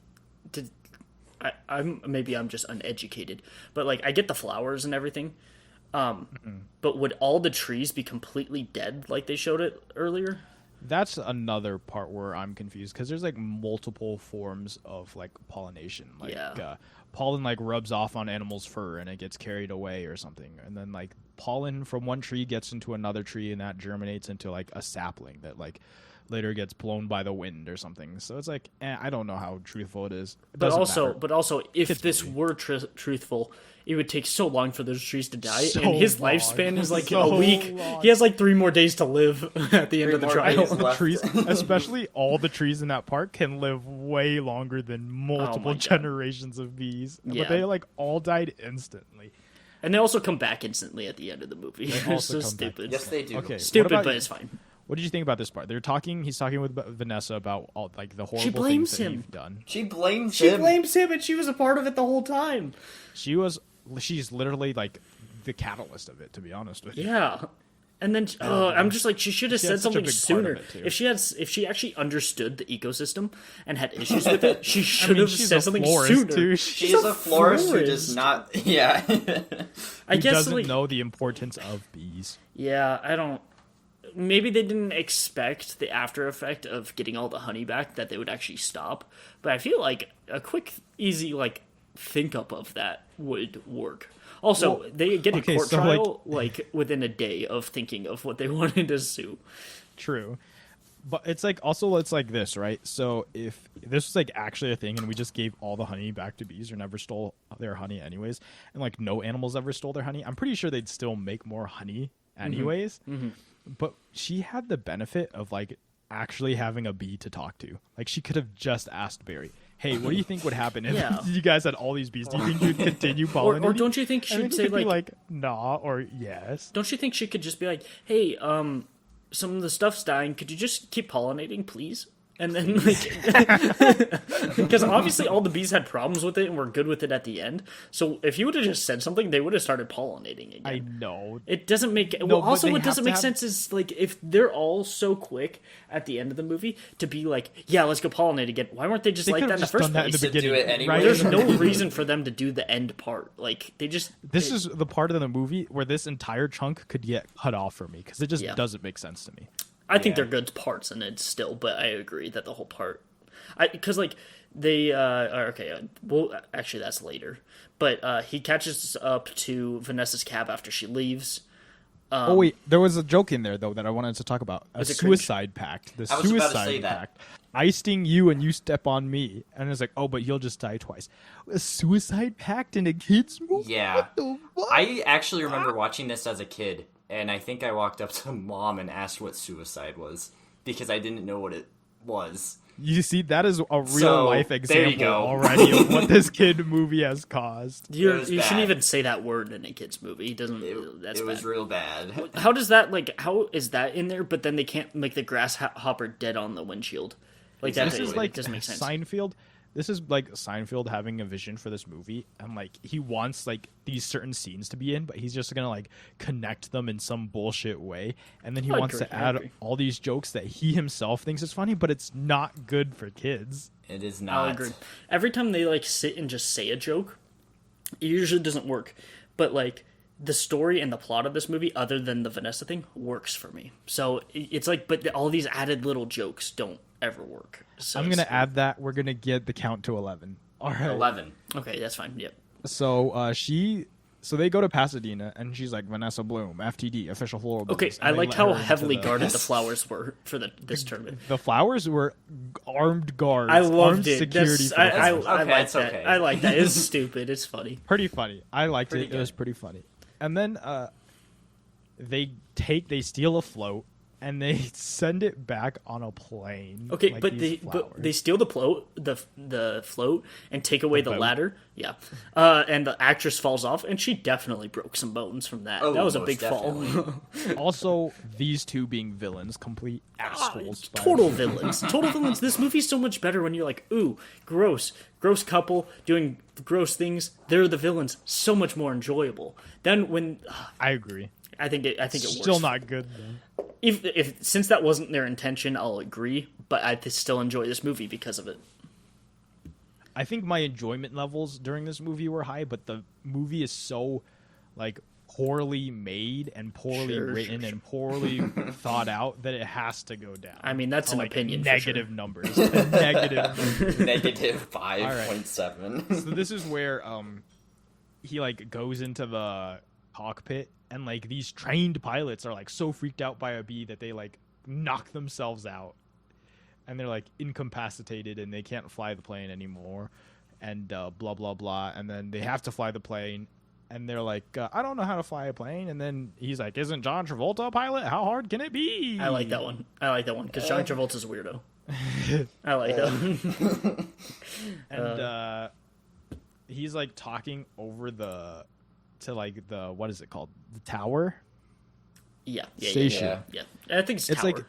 I'm just uneducated, but like I get the flowers and everything. But would all the trees be completely dead like they showed it earlier? That's another part where I'm confused because there's like multiple forms of like pollination. Like Yeah. pollen like rubs off on animals' fur and it gets carried away or something, and then like pollen from one tree gets into another tree and that germinates into like a sapling that like later gets blown by the wind or something. So it's like I don't know how truthful it is. It But doesn't matter. also, if Kids this movie. were truthful, it would take so long for those trees to die, So and his long. lifespan is like So a week. long. He has like 3 more days to live at the end of the more trial. days The left. trees, especially all the trees in that park, can live way longer than multiple God. generations of bees. Yeah. But they like all died instantly. And they also come back instantly at the end of the movie. It's also so come back. stupid. Yes, they do. Okay, Stupid, what about but you? it's fine. What did you think about this part? He's talking with Vanessa about all like the horrible blames things that him. you've done. She blames She him. blames him, and she was a part of it the whole time. She's literally like the catalyst of it, to be honest with you. Yeah. And then I'm just like, she should have She said had such a something big part of sooner. it, too. If she actually understood the ecosystem and had issues with it, she should have she's said a something florist, sooner. too. She is a florist who does not. Yeah. I Who guess doesn't like, know the importance of bees. yeah, I don't. Maybe they didn't expect the after effect of getting all the honey back that they would actually stop. But I feel like a quick, easy like think up of that would work. Also, Well, they get a okay, court so, trial like within a day of thinking of what they wanted to sue. True. But it's like also it's like this, right? So if this was like actually a thing and we just gave all the honey back to bees or never stole their honey anyways, and like no animals ever stole their honey, I'm pretty sure they'd still make more honey anyways. But she had the benefit of like actually having a bee to talk to. Like she could have just asked Barry, "Hey, what do you think would happen if Yeah. you guys had all these bees? Do you think you'd continue Or pollinating?" don't you think And she'd then he say could be like, nah or yes. don't you think she could just be like, hey, some of the stuff's dying. Could you just keep pollinating, please? And then, like, because obviously all the bees had problems with it and were good with it at the end. So if you would have just said something, they would have started pollinating again. I know. It doesn't make No, well. but Also, they what have doesn't to make have- sense is like if they're all so quick at the end of the movie to be like, yeah, let's go pollinate again. Why weren't they just They like could that have in the just first done that in the place? To do beginning, it anyway. right? There's no reason for them to do the end part. Like they just This is the part of the movie where this entire chunk could get cut off for me because it just Yeah. doesn't make sense to me. I think Yeah. they're good parts in it still, but I agree that the whole part, because like they well actually that's later, but he catches up to Vanessa's cab after she leaves. Oh wait, there was a joke in there though that I wanted to talk about. A Was it cringe? suicide pact. The I was about to suicide say that. pact. I sting you and you step on me, and it's like, oh, but you'll just die twice. A suicide pact in a kids movie? Yeah. What the fuck? I actually remember watching this as a kid, and I think I walked up to mom and asked what suicide was because I didn't know what it was. You see, that is a real So, life there you example go. already of what this kid movie has caused. You was shouldn't bad. even say that word in a kids movie. It doesn't. That's It bad. was real bad. How does that like? How is that in there? But then they can't make the grasshopper dead on the windshield. Like that This is it like doesn't make sense. Seinfeld. This is like Seinfeld having a vision for this movie, and like he wants like these certain scenes to be in, but he's just gonna like connect them in some bullshit way, and then he I wants agree, to I add agree. all these jokes that he himself thinks is funny, but it's not good for kids. It is I'll not. agree. Every time they like sit and just say a joke, it usually doesn't work. But like the story and the plot of this movie, other than the Vanessa thing, works for me. So it's like, but all these added little jokes don't ever work. So I'm it's- gonna add that. We're gonna get the count to 11. All right. 11. Okay, that's fine. Yep. So so they go to Pasadena, and she's like, Vanessa Bloom, FTD, official floral. Okay, business, and I they liked let how her into heavily the- guarded the flowers were for this tournament. The flowers were armed guards. I loved armed it. Security. That's, for the I flowers. like Okay, that. it's okay. I like that. It's stupid. It's funny. Pretty funny. I liked Pretty it. It was good. pretty funny. And then they steal a float and they send it back on a plane. Okay, like but these they flowers. steal the float and take away the boat. ladder. Yeah, and the actress falls off, and she definitely broke some bones from that. Oh, that was a most big fall. definitely. Also, these two being villains, complete assholes. by Total the- villains. Total villains. This movie's so much better when you're like, ooh, gross couple doing gross things. They're the villains. So much more enjoyable. Then when I agree. I think it works. Still not good though. If since that wasn't their intention, I'll agree. But I still enjoy this movie because of it. I think my enjoyment levels during this movie were high, but the movie is so like poorly made and poorly Sure, written sure. and poorly thought out that it has to go down. I mean, that's to, an like, opinion. for Negative sure. numbers. Negative. Negative 5.7. So this is where he like goes into the cockpit, and like these trained pilots are like so freaked out by a bee that they like knock themselves out, and they're like incapacitated and they can't fly the plane anymore, and blah blah blah, and then they have to fly the plane, and they're like, I don't know how to fly a plane, and then he's like, isn't John Travolta a pilot? How hard can it be? I like that one. I like that one because John Travolta's a weirdo. I like that one. And he's like talking over to like the what is it called, the tower. Yeah. Station. Yeah. I think it's It's Tower. like-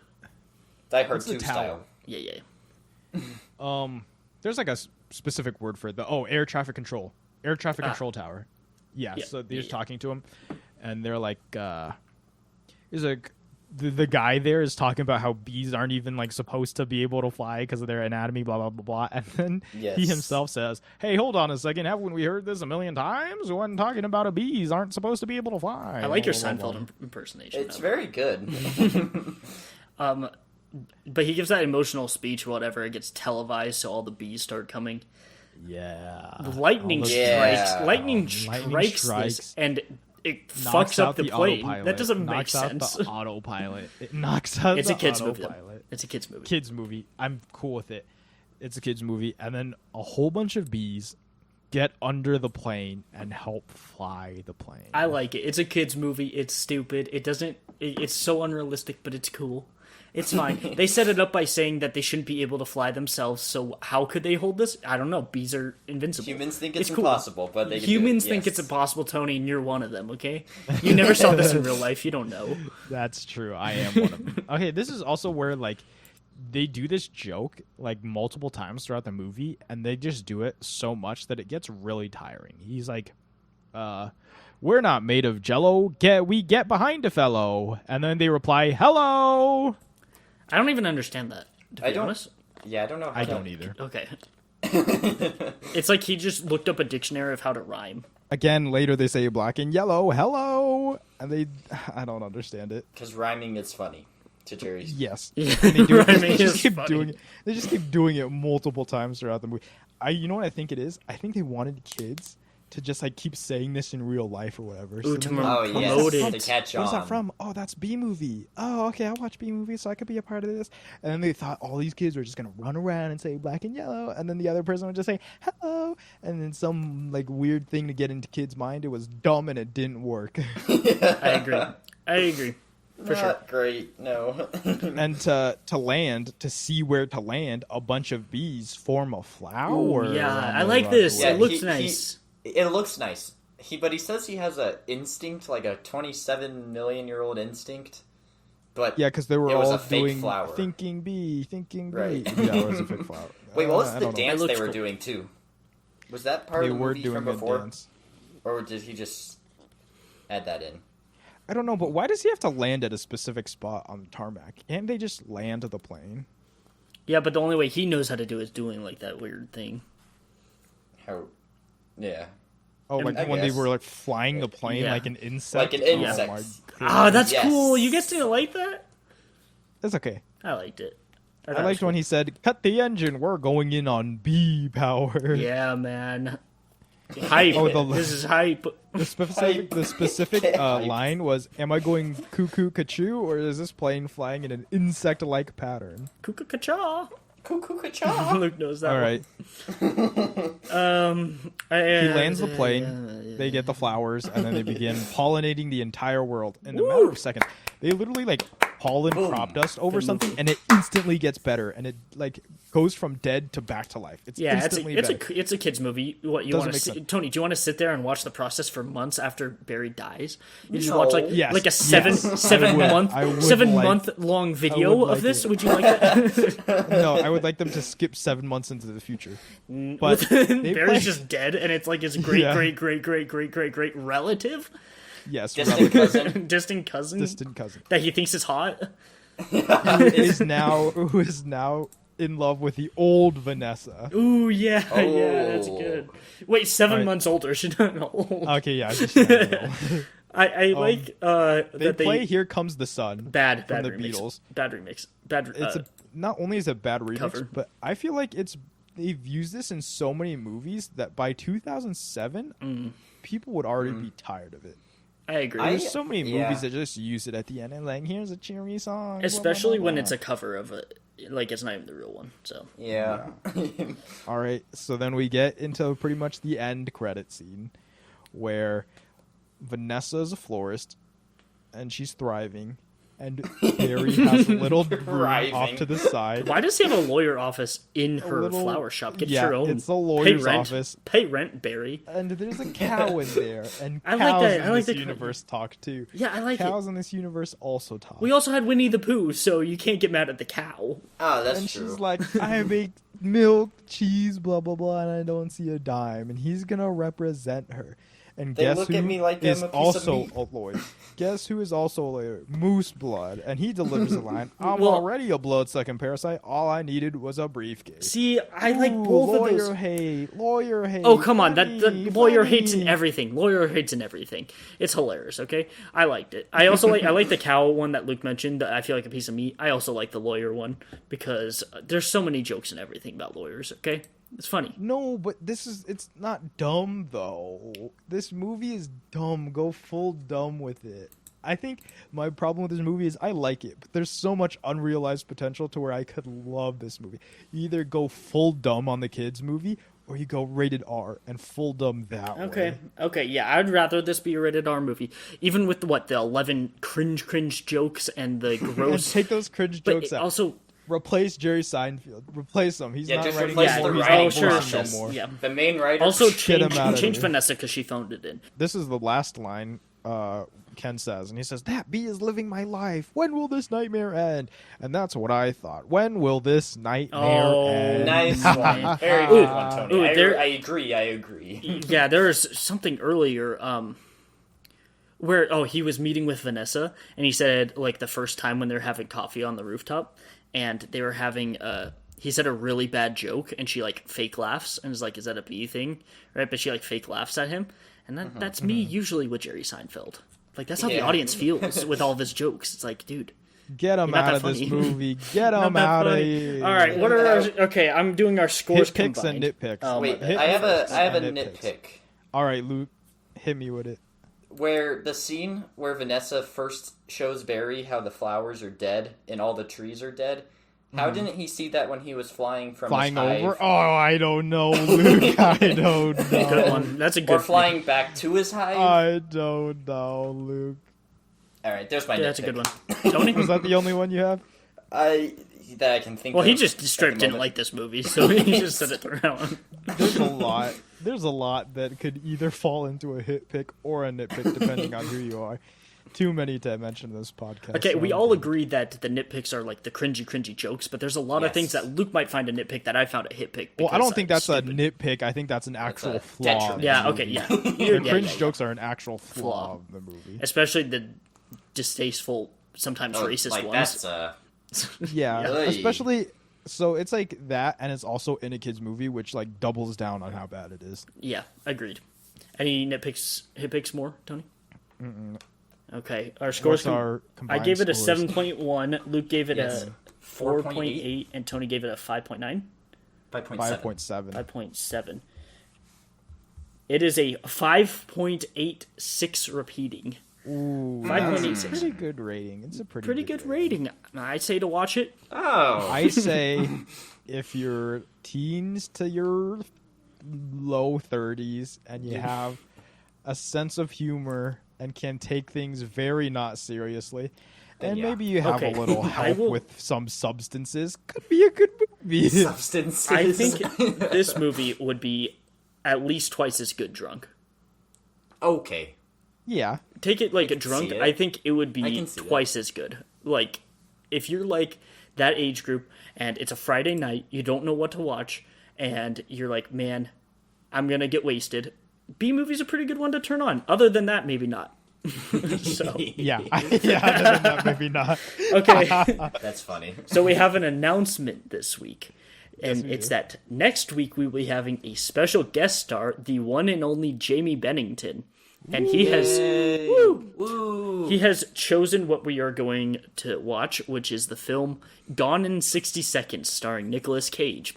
Die Hard What's the 2 tower? style. Yeah. There's like a specific word for it. Air traffic control. Air traffic control tower. Yeah, Yeah, so they're yeah, just yeah. talking to him, and they're like, is like the guy there is talking about how bees aren't even like supposed to be able to fly because of their anatomy, blah blah blah blah. And then he Yes. himself says, "Hey, hold on a second. Haven't we heard this a million times? When talking about a bees aren't supposed to be able to fly." I like your Blah, blah, blah, Seinfeld impersonation. It's of it. very good. But he gives that emotional speech, whatever. It gets televised, so all the bees start coming. Yeah. Lightning Yeah. strikes. Lightning Lightning strikes this, and it knocks fucks up out the plane. autopilot, That doesn't make knocks sense. out the autopilot. It knocks out It's the a kids movie. Though. autopilot. It's a kids movie. Kids movie. I'm cool with it. It's a kids movie, and then a whole bunch of bees get under the plane and help fly the plane. I like it. It's a kids movie. It's stupid. It doesn't. It's so unrealistic, but it's cool. It's fine. They set it up by saying that they shouldn't be able to fly themselves. So how could they hold this? I don't know. Bees are invincible. Humans think it's cool. impossible, but they can Humans do it. think Yes. it's impossible, Tony, and you're one of them. Okay, you never saw this in real life. You don't know. That's true. I am one of them. Okay, this is also where like they do this joke like multiple times throughout the movie, and they just do it so much that it gets really tiring. He's like, we're not made of jello. We get behind a fellow. And then they reply, hello. I don't even understand that. To be I don't- honest. Yeah, I don't know. How I to- don't either. Okay. It's like he just looked up a dictionary of how to rhyme. Again, later they say black and yellow, hello. And I don't understand it. Because rhyming is funny to Jerry's. Yes. Yeah, And they do it. rhyming They just is keep funny. doing it. They just keep doing it multiple times throughout the movie. You know what I think it is? I think they wanted kids to just like keep saying this in real life or whatever. Ooh, then to they're Oh, like, yes. promote To it. catch on. what is that from? Oh, that's B movie. Oh, okay, I'll watch B movie so I could be a part of this. And then they thought all these kids were just gonna run around and say black and yellow, and then the other person would just say hello, and then some like weird thing to get into kids' mind. It was dumb and it didn't work. I agree. For sure. Not great, no. And to land, to see where to land, a bunch of bees form a flower. Ooh, yeah, on I the like this. runway. It looks he- nice. It looks nice. But he says he has a instinct, like a 27-million-year-old instinct. But Yeah, because they were It was all a fake doing flower. thinking bee, thinking bee. Right. Yeah, it was a fake flower. wait, what was I the don't know. dance It they looks were cool. doing too? Was that part They of the were movie doing from a before, dance. or did he just add that in? I don't know, but why does he have to land at a specific spot on the tarmac? Can't they just land the plane? Yeah, but the only way he knows how to do it is doing like that weird thing. How? Yeah, Oh, like I when they guess. were like flying the plane Yeah. like an insect. like an Oh, insect. my Ah, that's Yes. cool. You guys didn't like that? That's okay. I liked it. I thought it liked was when he said, "Cut the engine. We're going in on bee power." cool. Yeah, man. Hype. Oh, the- This is hype. The specific line was, "Am I going cuckoo kachoo, or is this plane flying in an insect-like pattern?" Kuka-ka-cha. Cuckoo ka Luke knows that. All right. He lands the plane. They get the flowers, and then they begin pollinating the entire world in a matter of seconds. They literally like pollen crop dust over something, and it instantly gets better, and it like goes from dead to back to life. It's Yeah, instantly it's better. a kids movie. What you Doesn't want to make see, sense. Tony? Do you want to sit there and watch the process for months after Barry dies? You just No. watch like Yes, like a yes. seven I would month like- long video would of like this. it. Would you like that? No, I would like them to skip 7 months into the future. But they Barry's play- just dead, and it's like his great Yeah. great relative, yes, Distant cousin. distant cousin distant cousin that he thinks is hot. who is now in love with the old Vanessa. Ooh yeah, yeah, that's Oh. good. Wait, 7 Alright. months older. She's not old. Okay, yeah, I was just trying to know. I like They that play they "Here Comes the Sun." bad from the remix. Beatles. Bad remix. Bad. It's not only is it a bad remix, cover. but I feel like they've used this in so many movies that by 2007, people would already be tired of it. I agree. There's so many yeah. movies that just use it at the end and like, here's a cheery song. blah, blah, Especially blah, when blah. it's a cover of it, like it's not even the real one. So Yeah. All right, so then we get into pretty much the end credit scene where Vanessa is a florist and she's thriving, and Barry has a little room Thriving. off to the side. why does he have a lawyer office in her little- flower shop? Get yeah, your own. it's a lawyer's Pay rent. office. Pay rent, Barry. And there's a cow in there, and I like cows that. I in like this the- universe talk too. Yeah, I like Cows it. in this universe also talk. We also had Winnie the Pooh, so you can't get mad at the cow. Oh, that's and true. she's like, I make milk, cheese, blah blah blah, and I don't see a dime. And he's gonna represent her. And They guess look who at me like is I'm a piece of also meat. a lawyer? Guess who is also a lawyer? Moose Blood, and he delivers a line. I'm Well- already a blood-sucking parasite. All I needed was a briefcase. See, I like Ooh, both of lawyer those. hate, lawyer hate. Oh come on, that the funny, lawyer hates in funny. everything. Lawyer hates in everything. It's hilarious. Okay, I liked it. I also I like the cow one that Luke mentioned. That I feel like a piece of meat. I also like the lawyer one because there's so many jokes and everything about lawyers. Okay, It's funny. No, but it's not dumb though. This movie is dumb. Go full dumb with it. I think my problem with this movie is I like it, but there's so much unrealized potential to where I could love this movie. You either go full dumb on the kids movie or you go rated R and full dumb that way. Okay, yeah, I'd rather this be a rated R movie. Even with the 11 cringe jokes and the And gross... take those cringe but jokes out. also... Replace Jerry Seinfeld. Replace him. He's Yeah, not just writing replace anymore. the He's writing not sure, voicing process. no more. Yeah. The main writer. Also, Get him out of change here. Vanessa because she phoned it in. This is the last line Ken says, and he says, "That bee is living my life. When will this nightmare end?" And that's what I thought. When will this nightmare end? Nice one. Very good one, Tony. Ooh, there- I agree. Yeah, there was something earlier where he was meeting with Vanessa, and he said like the first time when they're having coffee on the rooftop, and they were having he said a really bad joke, and she like fake laughs and is like, "Is that a bee thing?" Right? But she like fake laughs at him, and that's me usually with Jerry Seinfeld. Like that's how the Yeah. audience feels with all of his jokes. It's like, dude, Get him You're not out that of this funny. movie. Get not him that out of funny. here. All right, what are our, okay? I'm doing our scores Hit picks combined. and nitpicks. Oh, Wait, Hit I have picks a and nitpick. All right, Luke, hit me with it. Where the scene where Vanessa first shows Barry how the flowers are dead and all the trees are dead. How didn't he see that when he was flying from Flying his hive? over? Oh, I don't know, Luke. I don't Good know. one. That's a good Or flying back to his hive? I don't know, Luke. All right, there's my Yeah, that's a nitpick. good one. Tony? Was that the only one you have? That I can think Well, of. he just at straight the didn't moment. like this movie, so he just said it around. There's a lot. There's a lot that could either fall into a hit pick or a nitpick, depending on who you are. Too many to mention in this podcast. Okay, so we I'm all good. agree that the nitpicks are like the cringy jokes, but there's a lot of Yes. things that Luke might find a nitpick that I found a hit pick. Well, I because don't think I'm that's stupid. a nitpick. I think that's an actual a flaw. detriment. of the Yeah, movie. okay, yeah. The Yeah, cringe yeah. jokes are an actual flaw Flaw. of the movie. Especially the distasteful, sometimes racist like ones. that's Yeah, Really? especially so it's like that, and it's also in a kids movie, which like doubles down on how bad it is. Yeah, agreed. Any nitpicks, hit picks more, Tony? Okay, our scores. What's our I combined gave it a scores? 7.1. Luke gave it Yes. a 4.8, and Tony gave it a 5.9. 5.7. 5.7. 5.7. It is a 5.86 repeating. Ooh, 5.86. pretty good rating. It's a Pretty good rating. I say to watch it. Oh. I say if you're teens to your low 30s and you have a sense of humor and can take things very not seriously, and yeah. maybe you have Okay. a little I help will- with some substances, could be a good movie. Substances. I think this movie would be at least twice as good drunk. Okay. Yeah. Take it like a can drunk, see it. I think it would I be can see that. twice as good. Like, if you're like that age group and it's a Friday night, you don't know what to watch, and you're like, man, I'm gonna get wasted. B movie's a pretty good one to turn on. Other than that, maybe not. So, Yeah. Yeah, other than that, maybe not. okay. That's funny. So we have an announcement this week. And we it's do. that next week we will be having a special guest star, the one and only Jamie Bennington. And he has he has chosen what we are going to watch, which is the film Gone in 60 Seconds, starring Nicolas Cage.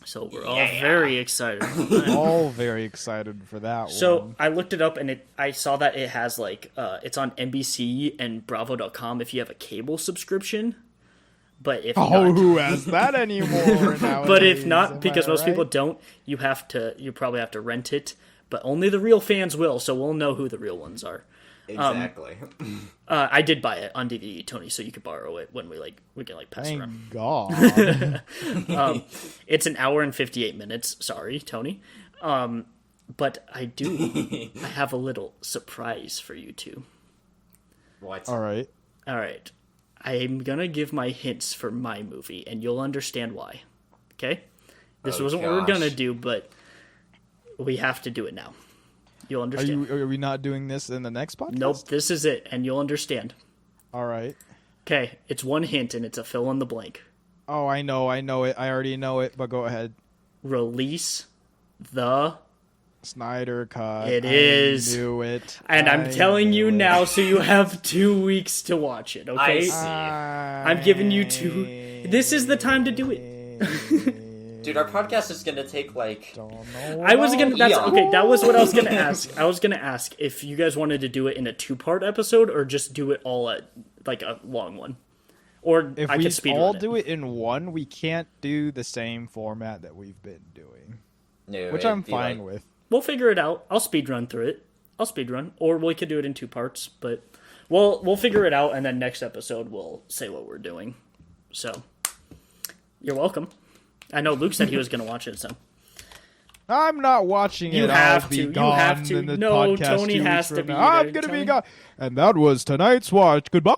So we're all very excited. All very excited for that So one. I looked it up, and I saw that it has like it's on NBC and Bravo.com if you have a cable subscription. But if Oh, not, who has that anymore? but if nowadays? not, Am because I most people right? don't, you probably have to rent it. But only the real fans will, so we'll know who the real ones are. Exactly. I did buy it on DVD, Tony, so you could borrow it when we can pass it around. Thank God. It's an hour and 58 minutes. Sorry, Tony. But I have a little surprise for you two. What? All right. All right. I'm going to give my hints for my movie, and you'll understand why. Okay? This Oh, wasn't what we were going to gosh. do, but we have to do it now. You'll Are understand. are we not doing this in the next podcast? Nope, this is it, and you'll understand. All right. Okay, it's one hint, and it's a fill in the blank. Oh, I know it. I already know it, but go ahead. Release the... Snyder cut. It I is. knew it. And I'm I telling you knew it. now, so you have 2 weeks to watch it, okay? see. I'm giving you 2... This is the time to do it. Dude, our podcast is gonna take like. Don't know. I was gonna. That's Yeah. okay. That was what I was gonna ask. I was gonna ask if you guys wanted to do it in a 2-part episode or just do it all at like a long one, or If I we could speed all run do it in one, we can't do the same format that we've been doing, No, which it'd I'm be fine like- with. We'll figure it out. I'll speed run through it. I'll speed run, or we could do it in 2 parts. But we'll figure it out, and then next episode we'll say what we're doing. So you're welcome. I know Luke said he was gonna watch it, so. I'm not watching You it. have I'll to. be You gone have to. in the No, podcast Tony 2 has weeks to from be now. I'm there. gonna Tony- be gone. And that was tonight's watch. Goodbye.